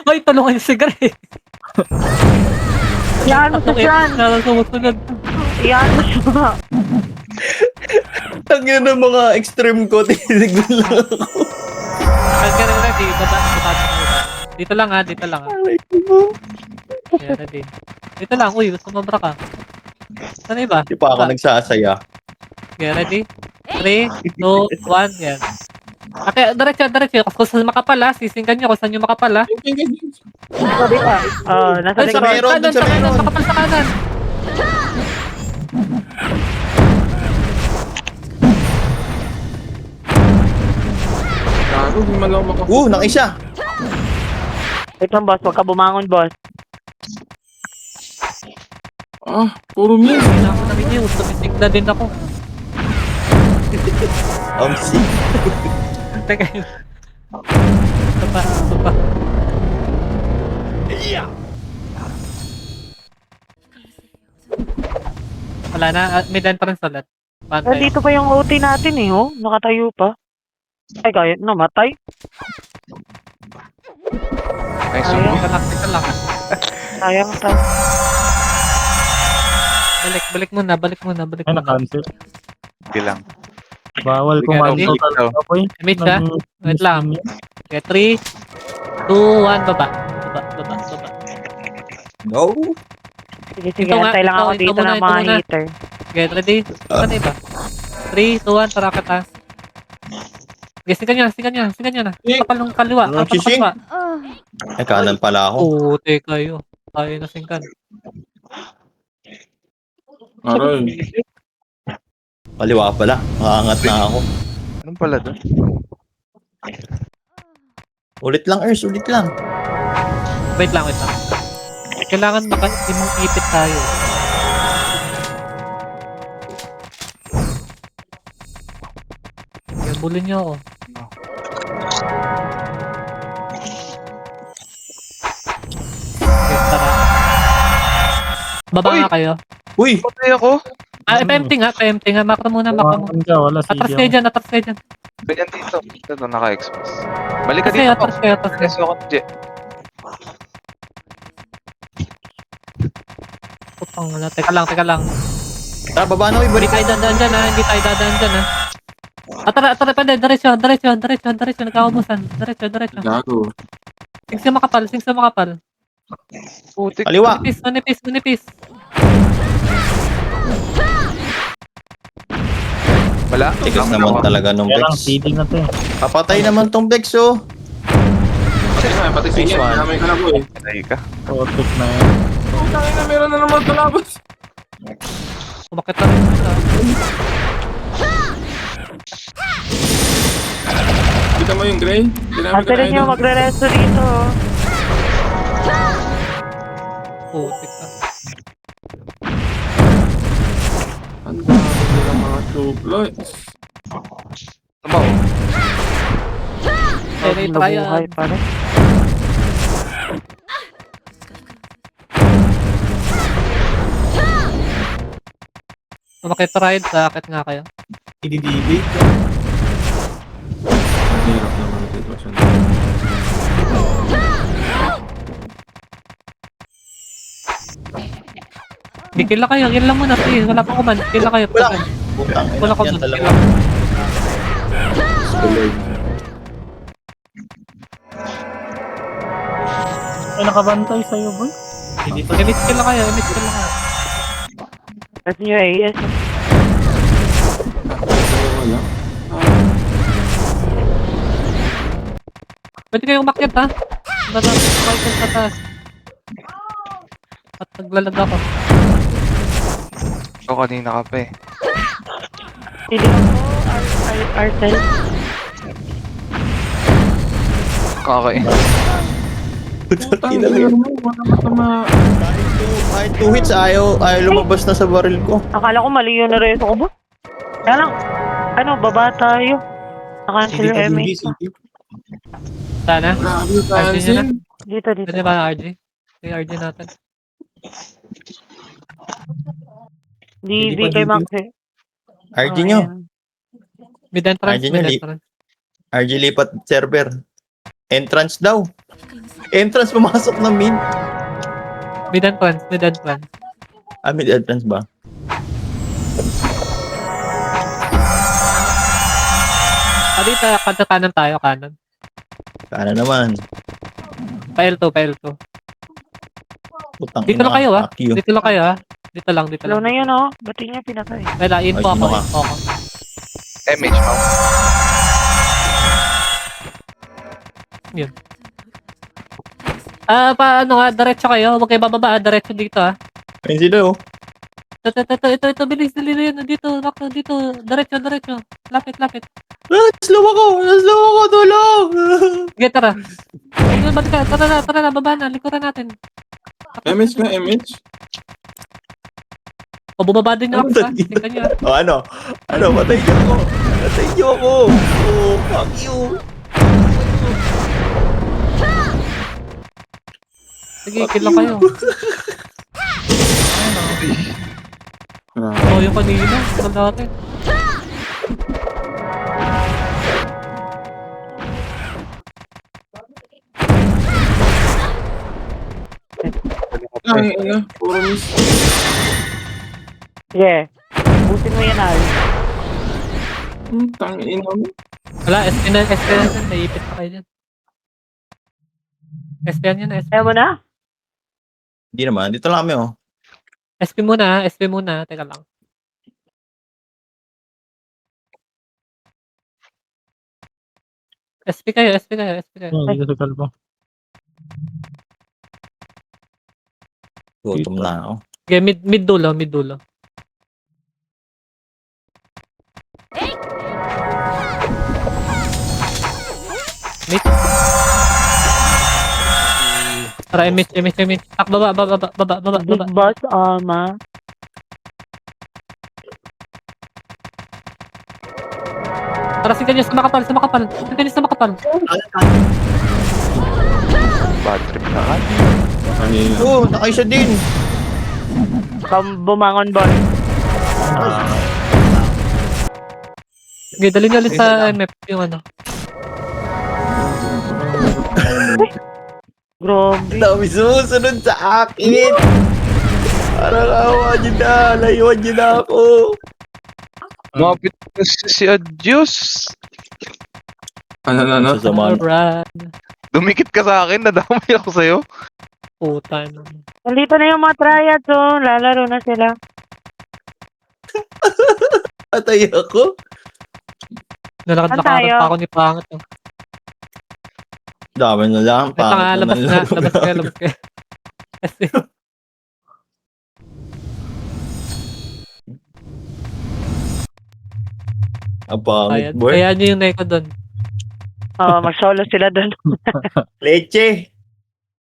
Speaker 2: Ay, talong kayo sigaret.
Speaker 5: Yan mo siya dyan.
Speaker 2: Sumusunod.
Speaker 5: Yan mo siya.
Speaker 3: Ang yun ang mga extreme ko, tinitignan lang ako.
Speaker 2: Okay, ready. Baba. Dito lang ha, dito lang ha. Yeah, ready. Dito lang, uy, sumabra ka. Saan iba?
Speaker 3: Di pa ako nagsasaya.
Speaker 2: Okay, ready? 3, 2, 1, yan. Okay, diretso. Kung saan makapal ha, sisinggan nyo kung saan nyo makapal ha.
Speaker 5: Sabi ka. Nasa
Speaker 2: Ay, sa
Speaker 5: likod.
Speaker 3: meron,
Speaker 2: kanan,
Speaker 3: sa
Speaker 2: sa kanan,
Speaker 3: meron.
Speaker 2: makapal sa kanan.
Speaker 4: Gago, hindi man lang maka...
Speaker 3: Nakisa.
Speaker 5: Wait lang, boss. Huwag ka bumangon, boss.
Speaker 4: Ah, puro miss.
Speaker 2: Kailangan ko namin yun, tumisig na din ako.
Speaker 3: Si.
Speaker 2: Teka yun. Ito pa. Wala na, may dan pa rin salat. Pantay.
Speaker 5: Nandito pa yung OT natin eh, oh. Nakatayo pa. Ay, kaya namatay.
Speaker 1: Ay,
Speaker 2: Ito
Speaker 1: sumo.
Speaker 2: lang.
Speaker 5: Sayang sa...
Speaker 2: Balik muna.
Speaker 6: Ay, na-cancel.
Speaker 1: Hindi lang.
Speaker 6: Bawal
Speaker 1: Hindi ka
Speaker 6: kumando
Speaker 1: na-
Speaker 6: talaga po eh.
Speaker 2: Image ha? Wait lang. Okay, 3, 2, 1, baba.
Speaker 3: No.
Speaker 5: Sige,
Speaker 2: Ito nga,
Speaker 5: antay lang
Speaker 2: ito,
Speaker 5: ako
Speaker 2: ito
Speaker 5: dito
Speaker 2: muna,
Speaker 5: ng
Speaker 2: ito
Speaker 5: mga
Speaker 2: muna.
Speaker 5: heater.
Speaker 2: Okay, ready? Saan iba? 3, 2, 1, tara ka taas. Okay, sigan nyo na. Kapal ng kaliwa.
Speaker 3: Ano,
Speaker 2: Kapal ng
Speaker 3: sising?
Speaker 2: kaliwa.
Speaker 3: Ay, kanan pala ako.
Speaker 2: Puti kayo. Tayo na singkan.
Speaker 4: Aray.
Speaker 3: Kaliwa pala. Makaangat na ako.
Speaker 1: Anong pala doon?
Speaker 3: Ulit lang, Ers. Ulit lang.
Speaker 2: Wait lang. Kailangan makaimang ipit tayo. Okay, bulin nyo ako. Okay, tara. Baba
Speaker 1: Uy!
Speaker 2: nga kayo.
Speaker 3: Uy!
Speaker 1: Patay ako.
Speaker 2: PMT nga. Makro muna.
Speaker 6: Wala
Speaker 2: Atras
Speaker 6: sige.
Speaker 2: kayo dyan.
Speaker 1: Ganyan dito. Ito, naka-expose. Balik ka
Speaker 2: Atras
Speaker 1: dito.
Speaker 2: kayo.
Speaker 1: Preso ako, J.
Speaker 2: Putang na. Teka lang.
Speaker 3: Tara, baba na. Uy,
Speaker 2: Hindi
Speaker 3: balik.
Speaker 2: tayo dadaan dyan ha. Tara pa din. Diretso. Nagkakabusan. Diretso.
Speaker 4: Gago.
Speaker 2: Sing sa makapal.
Speaker 1: Putik.
Speaker 3: Kaliwa.
Speaker 2: Manipis.
Speaker 1: Wala.
Speaker 3: Tigas naman talaga nung
Speaker 6: Kaya lang,
Speaker 3: Bex.
Speaker 6: feeding na to eh.
Speaker 3: Papatay naman tong Bex, oh.
Speaker 4: Patay na, patay
Speaker 3: Nice
Speaker 4: sige.
Speaker 3: one.
Speaker 4: Damay ka na po eh.
Speaker 1: Patay ka.
Speaker 6: Topic na yan.
Speaker 4: Oh, tangin na, meron na naman talabas.
Speaker 2: Kumakit na rin sila.
Speaker 4: Kita mo yung gray? Dinami
Speaker 5: Ante rin nyo, magre-resto dito. oh.
Speaker 2: Putik ka.
Speaker 4: Ang dami nilang mga supplies.
Speaker 1: Tumaw.
Speaker 2: Okay, try
Speaker 5: Nabuhay pa rin.
Speaker 2: Makita-ride sa akit nga kayo.
Speaker 3: Ididibig.
Speaker 4: Ang hirap naman ang sitwasyon.
Speaker 2: Kill lang muna. Sige, wala pang kuman. Kill lang kayo.
Speaker 3: Wala. Putang
Speaker 2: Wala
Speaker 3: ina.
Speaker 2: ko
Speaker 3: Yan
Speaker 2: dun.
Speaker 3: talaga.
Speaker 6: Ay, nakabantay sa'yo boy.
Speaker 2: Emit kill lang kayo.
Speaker 5: Resto nyo AS.
Speaker 4: Wala.
Speaker 2: Pwede kayong umakyat ha. Michael sa taas. At naglalag ako.
Speaker 1: Ikaw kanina ka pa eh.
Speaker 5: Pili ako, Arcel.
Speaker 1: Kakain.
Speaker 4: Putang ina mo, wala matama.
Speaker 3: Kahit 2 hits, ayaw lumabas na sa baril ko.
Speaker 5: Akala ko mali yun na resto ko ba? Kaya lang, baba tayo. Nakancel yung MA.
Speaker 2: Sana.
Speaker 4: Grabe yung cancel.
Speaker 5: Dito.
Speaker 2: Pwede ba RG? Yung RG natin.
Speaker 5: DB kay Max eh.
Speaker 3: RG nyo.
Speaker 2: Mid entrance.
Speaker 3: RG nyo, RG lipat server. Entrance daw. Entrance pumasok na mid.
Speaker 2: Mid entrance.
Speaker 3: Mid entrance ba?
Speaker 2: Dito, kanan tayo, kanan.
Speaker 3: Kala naman.
Speaker 2: Pa L2.
Speaker 3: Putang
Speaker 2: Dito lang
Speaker 3: ina,
Speaker 2: kayo,
Speaker 3: fuck you.
Speaker 2: Dito lang kayo, ha? Dito lang.
Speaker 5: Hello na yun, oh. Ba't niya pinatay?
Speaker 2: Wala, info
Speaker 3: Ay,
Speaker 2: ako,
Speaker 3: sino ka?
Speaker 2: info ako.
Speaker 1: MH, Mau.
Speaker 2: Yun. Paano nga, diretso kayo. Huwag kayo bababa, diretso dito, ha?
Speaker 3: Ayun sila oh.
Speaker 2: Ito, bilis, dali na yun. Dito, diretso. Lapit.
Speaker 3: Slow ako, tulong!
Speaker 2: Sige, tara. Tara na, baba na, likuran natin.
Speaker 4: MH ka, MH?
Speaker 2: O, bumaba din ako, ha?
Speaker 3: Ano,
Speaker 2: Tingnan nyo, ha?
Speaker 3: Oh, ano? Patay niyo ako. Oh, fuck you.
Speaker 2: Sige, kill lang kayo. Oh, yung kanina. Kill natin.
Speaker 4: Ay, puro miss.
Speaker 5: Sige. Butin mo yan, Al.
Speaker 4: Tangin mo.
Speaker 2: Wala, SP na yan. Naipit pa kayo dyan. SP yan.
Speaker 5: Ayaw mo na?
Speaker 3: Hindi naman, dito lang kami oh.
Speaker 2: SP muna. Teka lang. SP kayo.
Speaker 6: Hindi kasi kalbo.
Speaker 3: Gutom na ako.
Speaker 2: Okay, mid dulo. Mid. Tara, MH. Tak, baba.
Speaker 5: Big boss, ma.
Speaker 2: Tara, sigan nyo sa makapal.
Speaker 1: Bad trip na ka.
Speaker 4: Ay,
Speaker 3: Oh, nakaisa din.
Speaker 5: Bumangon, boss.
Speaker 2: Okay, dali nyo ulit sa MF yung ano.
Speaker 5: Grabe.
Speaker 3: Dami sumusunod sa akin. Parang awa niyo na. Layuan niyo na ako.
Speaker 1: Mapit na si Adios.
Speaker 4: ano?
Speaker 3: Sasamahan.
Speaker 2: Alright.
Speaker 1: Dumikit ka sa akin, nadamay ako sa'yo.
Speaker 2: Puta na.
Speaker 5: Nandito na yung mga triads, oh. Lalaro na sila.
Speaker 3: Patay ako.
Speaker 2: Nalakad
Speaker 5: tayo?
Speaker 2: pa ako ni Pangat. Oh.
Speaker 3: Dami na lang.
Speaker 2: Ito nga,
Speaker 3: Pangit
Speaker 2: labas
Speaker 3: naman
Speaker 2: ka.
Speaker 3: yung
Speaker 2: Kasi,
Speaker 3: Ang pangit, boy.
Speaker 2: kaya nyo yung Neko doon.
Speaker 5: Oh, mag-solo sila doon.
Speaker 3: Leche.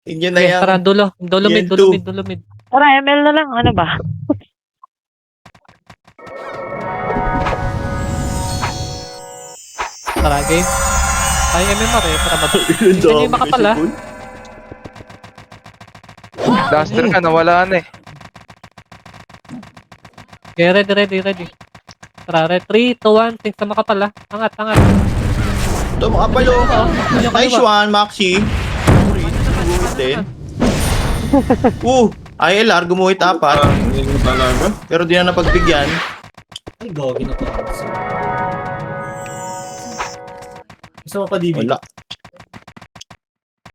Speaker 3: Inyo na yan.
Speaker 2: Tara, dulo mid.
Speaker 5: Tara, ML na lang. Ano ba?
Speaker 2: Tara, game. Ay, MMR eh. Tara,
Speaker 3: Ang
Speaker 2: Hindi
Speaker 3: dami
Speaker 2: yung makapal, ah.
Speaker 3: sipon.
Speaker 1: Duster ka, nawala na eh.
Speaker 2: Okay, ready. Tara, 3, 2, 1, think sa makapal ah. Angat.
Speaker 3: Ito, makapalo. Nice one, Maxi. Din. ILR, gumuhit apat.
Speaker 4: Hindi mo talaga.
Speaker 3: Pero di na napagbigyan.
Speaker 7: Ay, gogi na to. Gusto mo pa, DB?
Speaker 3: Wala.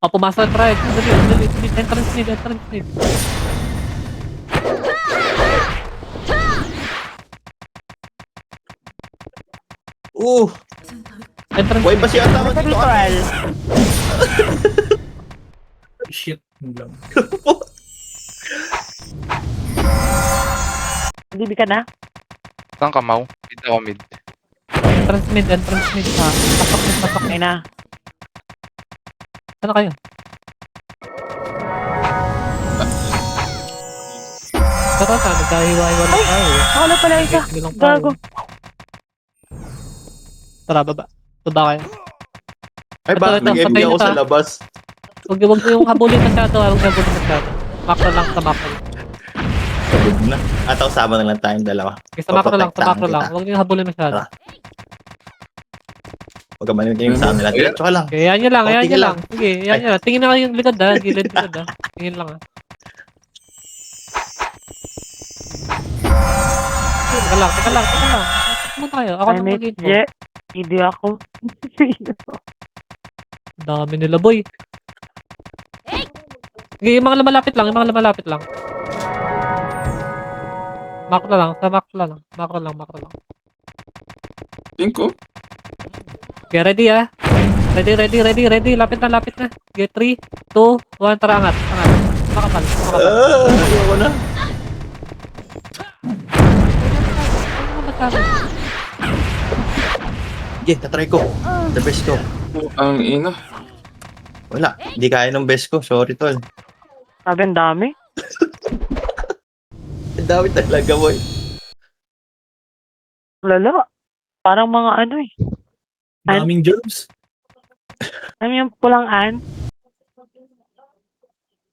Speaker 2: Pumasok, try. Dali. Entrance need. Entrance
Speaker 3: Buhay pa siya tama
Speaker 5: Sa
Speaker 3: dito.
Speaker 5: ritual.
Speaker 7: Shit. Yun lang.
Speaker 5: DB ka na?
Speaker 1: Saan ka, Mau? Mid ako mid.
Speaker 2: Entrance mid. Pasok.
Speaker 5: Okay na.
Speaker 2: Ano kayo? Tara, nagkahiwa-hiwa lang tayo.
Speaker 5: Wala pala isa.
Speaker 2: Hindi lang tayo.
Speaker 5: Gago.
Speaker 2: Tara, baba. Baba kayo.
Speaker 3: Ay,
Speaker 2: Ito,
Speaker 3: bakit
Speaker 2: ito,
Speaker 3: nag-MD
Speaker 2: patay
Speaker 3: ako
Speaker 2: na
Speaker 3: sa
Speaker 2: ta.
Speaker 3: labas?
Speaker 2: Huwag yung habulin masyado. Makro lang sa makro.
Speaker 3: Pagod na. At ako sama na lang tayong dalawa.
Speaker 2: Okay, sa makro lang.
Speaker 3: Poprotektahan kita.
Speaker 2: Huwag yung habulin masyado.
Speaker 3: Tara. Huwag ka maninig sa kanila. Diretso ka lang.
Speaker 2: Okay, yan nyo lang.
Speaker 3: Konti lang.
Speaker 2: Sige, yan nyo lang. Tingin na kayo yung likod ha. Gilid likod ha. Tingin lang ha. Teka lang. Pumunta kayo. Ako
Speaker 5: I
Speaker 2: nang
Speaker 5: meet
Speaker 2: mag-info.
Speaker 5: Je. Hindi ako.
Speaker 2: Dami nila, boy. Sige, yung mga lumalapit lang, yung mga lumalapit lang. Macro lang, sa macro lang. Macro lang.
Speaker 4: Cinco.
Speaker 2: Okay, ready ah. Ready. Lapit na. Okay, 3, 2, 1, tara, angat. Makapal.
Speaker 3: Ayoko na.
Speaker 2: Ano ba sabi?
Speaker 3: Sige, tatry ko. The best ko.
Speaker 4: Ang ina.
Speaker 3: Wala, hindi kaya ng best ko. Sorry, tol.
Speaker 5: Sabi ang dami.
Speaker 3: Ang dami talaga, boy.
Speaker 5: Lala. Parang mga ano eh.
Speaker 7: Daming germs.
Speaker 5: Alam yung pulang an?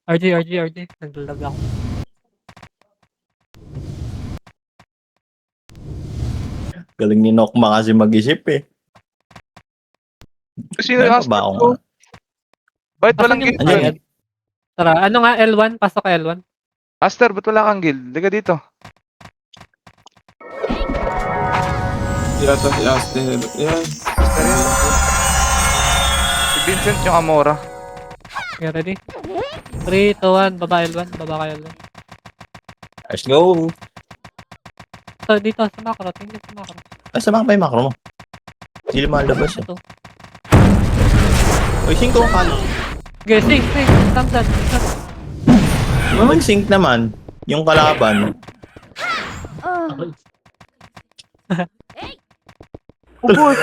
Speaker 2: RJ. Naglalag ako.
Speaker 3: Galing ni Nokma kasi mag-isip eh.
Speaker 1: Sino
Speaker 3: Meron
Speaker 1: yung
Speaker 3: pa
Speaker 1: Aster
Speaker 3: ba akong...
Speaker 1: ko? Bakit walang
Speaker 2: Asan
Speaker 1: guild
Speaker 2: yung-
Speaker 3: Ano
Speaker 1: doon?
Speaker 3: yun?
Speaker 2: Tara, ano nga, L1? Pasok ka L1.
Speaker 1: Aster, ba't wala kang guild? Liga dito.
Speaker 4: Yata si Aster. Yan.
Speaker 1: Aster yan. Si Vincent yung Amora.
Speaker 2: Okay, ready? 3, 2, 1, baba L1. Baba ka L1.
Speaker 3: Let's go.
Speaker 2: So, dito, sa macro. Tingnan sa macro.
Speaker 3: Ay, sama pa yung macro mo. Hindi lumalabas eh.
Speaker 2: Ito.
Speaker 3: Uy, sync ko ang kala.
Speaker 2: Okay, sing. Tamdan.
Speaker 3: Mag-sync naman. Yung kalaban.
Speaker 5: Ubus.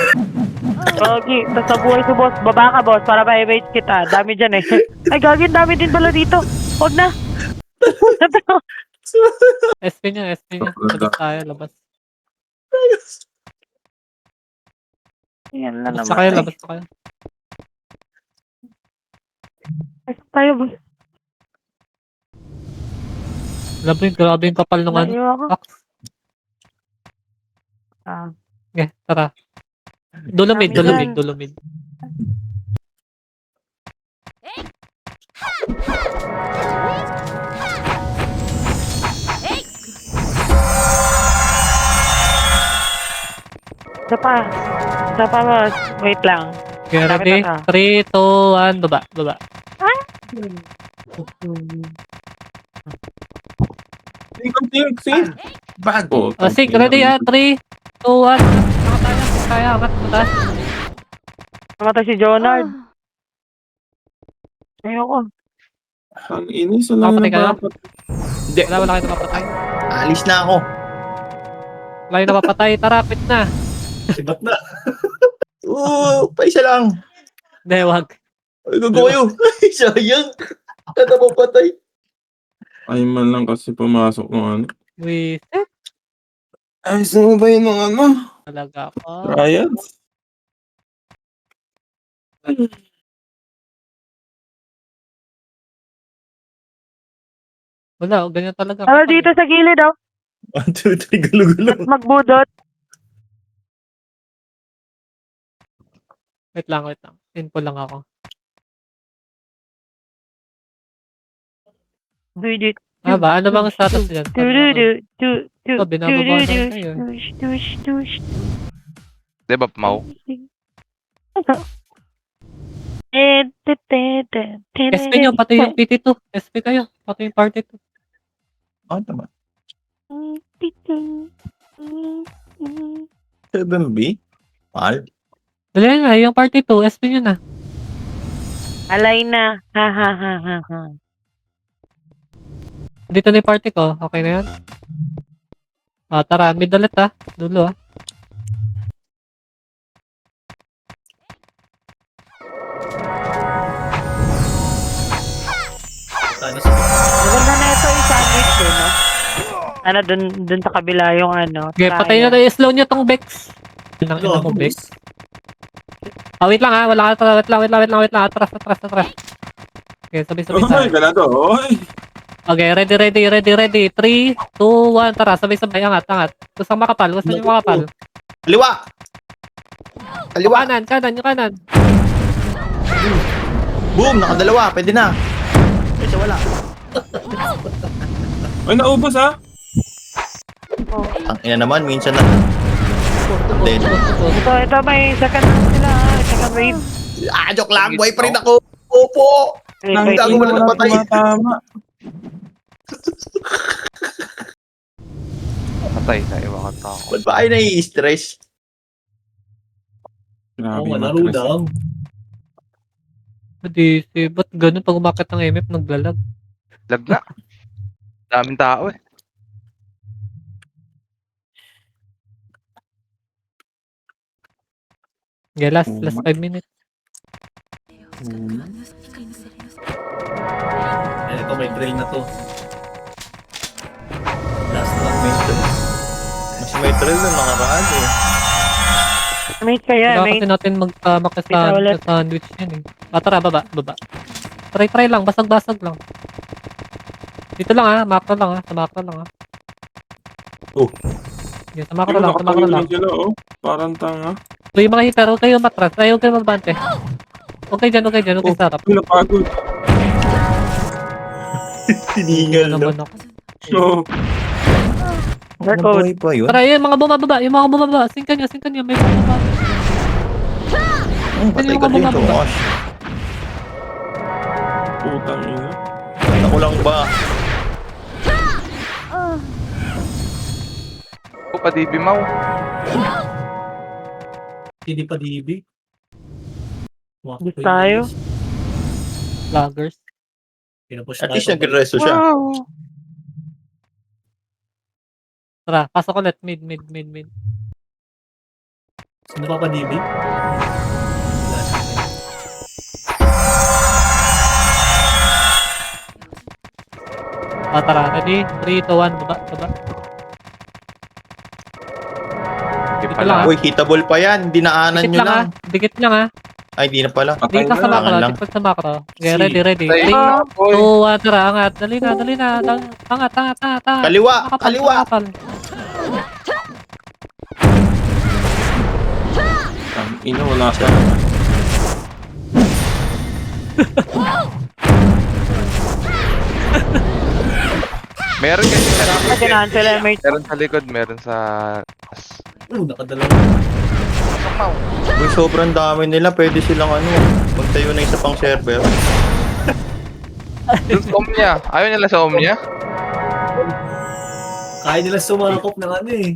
Speaker 5: Gagi. Tapos sa buhay ko, boss. Baba ka, boss. Para ma-evade kita. Dami dyan eh. Ay, gagi. Dami din pala dito. Huwag na.
Speaker 2: SP niya. Labas tayo, labas.
Speaker 5: Yan na
Speaker 2: Labas
Speaker 5: naman.
Speaker 2: na kayo, labas na kayo.
Speaker 5: Ay, tayo, boss.
Speaker 2: Grabe yung kapal nung ano.
Speaker 5: Layo ako.
Speaker 2: Ox.
Speaker 5: Ah.
Speaker 2: Okay, tara. Dolomid.
Speaker 5: Dami Isa pa, boss. Wait lang.
Speaker 2: Okay,
Speaker 5: Lapit
Speaker 2: ready?
Speaker 5: na
Speaker 2: 3, 2, 1, baba.
Speaker 4: Think. Bago.
Speaker 2: Sig, ready ah? 3, 2, 1. Kaya, angat mo taas.
Speaker 5: Namatay si Jonard. Ayoko.
Speaker 4: Ang inis. Wala
Speaker 2: Nakapatay ka na?
Speaker 3: Hindi.
Speaker 2: Wala kayo napapatay.
Speaker 3: Alis na ako.
Speaker 2: Wala kayo napapatay. Tara, quit na.
Speaker 7: Sibat na.
Speaker 3: Oo, pa isa lang.
Speaker 2: Hindi, wag.
Speaker 3: Ay, guguyo. Ay, sayang. Kada mo patay.
Speaker 4: Ay man lang kasi pumasok ng ano.
Speaker 2: Wisit.
Speaker 4: Ay, saan ba yun ng ano?
Speaker 2: Talaga ako.
Speaker 4: Trials?
Speaker 2: Wala, ganyan talaga.
Speaker 5: Ano dito sa gilid, oh.
Speaker 3: 1, 2, 3, gulo-gulo.
Speaker 5: At magbudot.
Speaker 2: Wait lang. Info lang ako.
Speaker 5: Dudut.
Speaker 2: Ba? Ano bang status dyan?
Speaker 5: Dudut.
Speaker 2: Binababa na kayo.
Speaker 1: Diba, Mau?
Speaker 2: SP nyo, pati yung PT2. SP kayo, pati yung party 2.
Speaker 3: Oh, tama. 7B? Mahal.
Speaker 2: Dali nga, yung party 2, SP nyo na.
Speaker 5: Alay na. Ha ha ha ha ha.
Speaker 2: Dito na yung party ko, okay na yan? Tara, mid ulit dulo
Speaker 5: Maganda na ito i-sandwich din, no? Ano, dun sa kabila yung ano.
Speaker 2: Okay, patay na tayo, slow nyo tong Bex. Ilang ina mo, Bex. Wait lang wala ka, wait lang, atras. Okay, sabay
Speaker 4: Oy,
Speaker 2: tayo.
Speaker 4: ganado. Oy.
Speaker 2: Okay, ready. 3, 2, 1, tara, sabay, angat. Gusto makapal, gusto nyo makapal.
Speaker 3: Kaliwa! Kaliwa!
Speaker 2: Kanan, yung kanan.
Speaker 3: Boom! Nakadalawa. Pwede na. Kasi wala.
Speaker 4: Ay, naubos ah.
Speaker 3: Ang ina naman, minsan na. Then,
Speaker 5: Ito, may second round sila, second wave.
Speaker 3: joke lang. Buhay pa rin ako. Opo.
Speaker 5: Wait,
Speaker 3: Gago, wala na patay.
Speaker 6: Tama.
Speaker 1: Patay na, iwan ka ako.
Speaker 3: Ba't ba kayo nai-stress?
Speaker 7: Oo nga, laro lang.
Speaker 2: Hindi, ba't ganun pag umakit ng MF, naglalag?
Speaker 1: Lag na. Daming tao eh.
Speaker 2: Okay, last 5 minutes.
Speaker 7: Ito, may train na to. Last one, may train.
Speaker 3: Mas may thrill na nakaraan eh.
Speaker 5: Mate kaya,
Speaker 2: Kailangan
Speaker 5: mate.
Speaker 2: kasi natin
Speaker 5: Kita ulit.
Speaker 2: sandwich yan eh. Tara, baba. Try lang, basag-basag lang. Dito lang ha, macro lang ha, sa macro lang ha.
Speaker 3: Oh.
Speaker 2: Yan, sa macro lang.
Speaker 6: Sila, oh. Parang tanga.
Speaker 2: So yung mga hitter, huwag kayo matras, huwag kayo magbante. Okay dyan, okay sarap.
Speaker 6: Ay, napagod.
Speaker 3: Tiningal, no?
Speaker 2: Naman ako.
Speaker 6: Oo.
Speaker 5: Record.
Speaker 3: pa yun?
Speaker 2: Tara, yung mga bumababa, singkan nyo, may bumababa.
Speaker 3: Patay ka din, Josh.
Speaker 6: Putang ina.
Speaker 3: Ako lang ba?
Speaker 1: O, pa-DB Mau.
Speaker 7: Hindi pa DB.
Speaker 5: Gusto tayo.
Speaker 2: Vloggers.
Speaker 7: Pinupush
Speaker 3: At least nag-resto siya.
Speaker 2: Tara, pasok ulit, mid.
Speaker 7: Sino pa pa DB?
Speaker 2: Tara, ready? 3, 2, 1, baba.
Speaker 1: Di
Speaker 2: Dito
Speaker 1: pala.
Speaker 2: lang,
Speaker 3: Uy, hitable pa yan. Dinaanan
Speaker 2: Dikit
Speaker 3: nyo
Speaker 2: lang ha,
Speaker 3: lang.
Speaker 2: dikit lang ha.
Speaker 3: Ay, di na pala.
Speaker 2: Dikit lang sa macro,
Speaker 3: lang.
Speaker 2: dikit sa macro. Okay,
Speaker 3: Si-
Speaker 2: ready.
Speaker 1: Patay
Speaker 2: 3,
Speaker 1: na, boy.
Speaker 2: 2, 1, tara, angat. Dali na. Angat.
Speaker 3: Kaliwa,
Speaker 2: Makapal,
Speaker 3: kaliwa.
Speaker 2: makapal.
Speaker 6: Ang ina, wala ka.
Speaker 1: Meron kasi sa likod.
Speaker 5: Kailangan sila, mate.
Speaker 1: Meron sa likod, meron sa...
Speaker 7: Nakadalawa.
Speaker 1: Pasok Mau.
Speaker 3: Uy, sobrang dami nila. Pwede silang magtayo na isa pang server.
Speaker 1: Yung sa Omnia. Ayaw nila sa Omnia?
Speaker 7: Kaya nila sumakop ng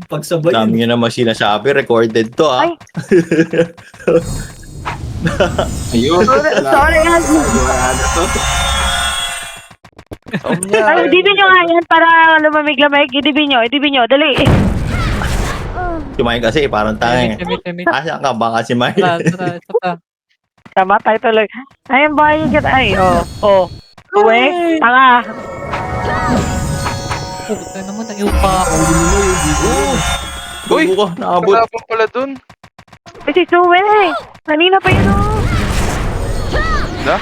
Speaker 7: pagsabay.
Speaker 3: Dami nyo naman sinasabi. Recorded to,
Speaker 5: Ay.
Speaker 6: Ayun.
Speaker 5: Sorry, guys.
Speaker 6: Wala na to.
Speaker 1: Sa Omnia.
Speaker 5: Ay, idibin nyo nga yan para lumamig-lamig. Idibin nyo. Dali.
Speaker 3: Si Mike kasi parang tanga.
Speaker 2: Mid.
Speaker 3: Asa ka ba kasi Mike?
Speaker 2: Tara, isa pa.
Speaker 5: Tama tayo tuloy. Ayun ba yung kita? Ay, oh. Uwe, tanga.
Speaker 2: Puta naman, naiupa ako.
Speaker 1: Uy!
Speaker 3: Buko, naabot.
Speaker 1: Wala pa pala dun.
Speaker 5: Ay, si Suwe. Kanina pa yun, oh.
Speaker 1: Da?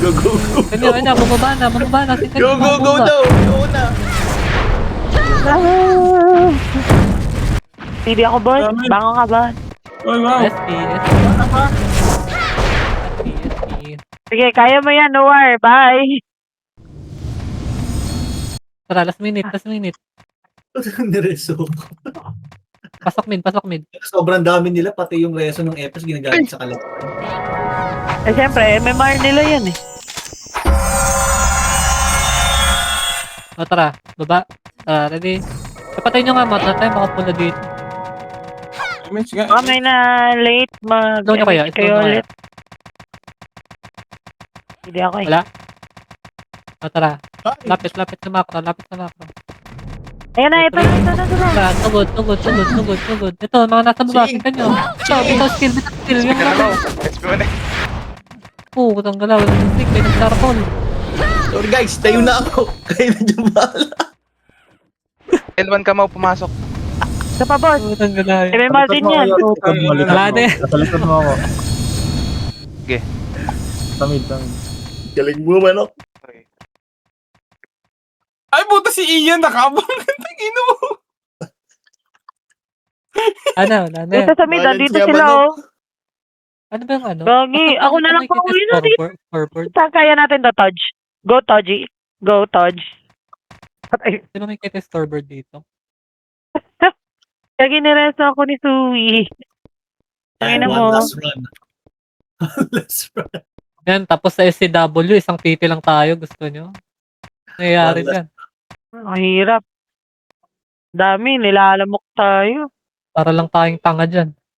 Speaker 3: Go.
Speaker 2: Kanya, bumaba na.
Speaker 3: Go daw. Go na.
Speaker 5: Hindi ako, boss. Bango ka, boss.
Speaker 6: Oy, wow.
Speaker 2: SP.
Speaker 5: Sige, kaya mo yan, Noir. Bye.
Speaker 2: Tara, last minute.
Speaker 7: Nireso.
Speaker 2: Pasok mid.
Speaker 7: Sobrang dami nila, pati yung reso ng EPS ginagamit sa kalaban.
Speaker 5: Eh, siyempre, MMR nila yan, eh.
Speaker 2: O, tara, baba. Tara, ready? Kapatay nyo nga, mata tayo makapula dito.
Speaker 6: Mitch nga.
Speaker 5: Baka may na late
Speaker 2: Ikaw nyo kaya?
Speaker 5: kayo ulit. Hindi ako, eh.
Speaker 2: Wala? O, tara. Lapit sa macro.
Speaker 5: Ayan na, ito na.
Speaker 2: Tara, tugod. Ito, mga nasa baba,
Speaker 3: Sing.
Speaker 2: tingnan nyo. Ito, skill. Yung
Speaker 1: Kaya
Speaker 2: mga...
Speaker 1: Mau. SP mo na.
Speaker 2: Putang galaw. May nag-starpol.
Speaker 3: Sorry guys, tayo na ako. Kayo na dyan bahala.
Speaker 1: L1 ka Mau, pumasok.
Speaker 5: Ito pa, boss.
Speaker 2: Putang galaw.
Speaker 5: MMR din yan.
Speaker 2: Wala na eh.
Speaker 6: Sa likod mo ako.
Speaker 1: Sige.
Speaker 6: Tamid.
Speaker 3: Galing mo, manok.
Speaker 6: Ay, puta si Ian, nakabang. Tangino mo.
Speaker 2: Wala na.
Speaker 5: Dito sa mid, dito
Speaker 3: Valencia,
Speaker 5: sila,
Speaker 3: manok.
Speaker 5: oh.
Speaker 2: Ano ba yung ano?
Speaker 5: Gagi, ako na lang pa uwi na dito.
Speaker 2: Forward.
Speaker 5: Kaya natin to, Todge. Go, Todgy. Go, Todge. Patay.
Speaker 2: Sino may kitty scoreboard dito?
Speaker 5: Kaya giniresa ako ni Sui. Tangina
Speaker 7: One
Speaker 5: mo.
Speaker 7: last run. Last run.
Speaker 2: Yan, tapos sa SCW, isang PT lang tayo. Gusto nyo? Nangyayari
Speaker 7: Wala.
Speaker 2: dyan.
Speaker 5: Ang hirap. Dami, nilalamok tayo.
Speaker 2: Para lang tayong tanga dyan.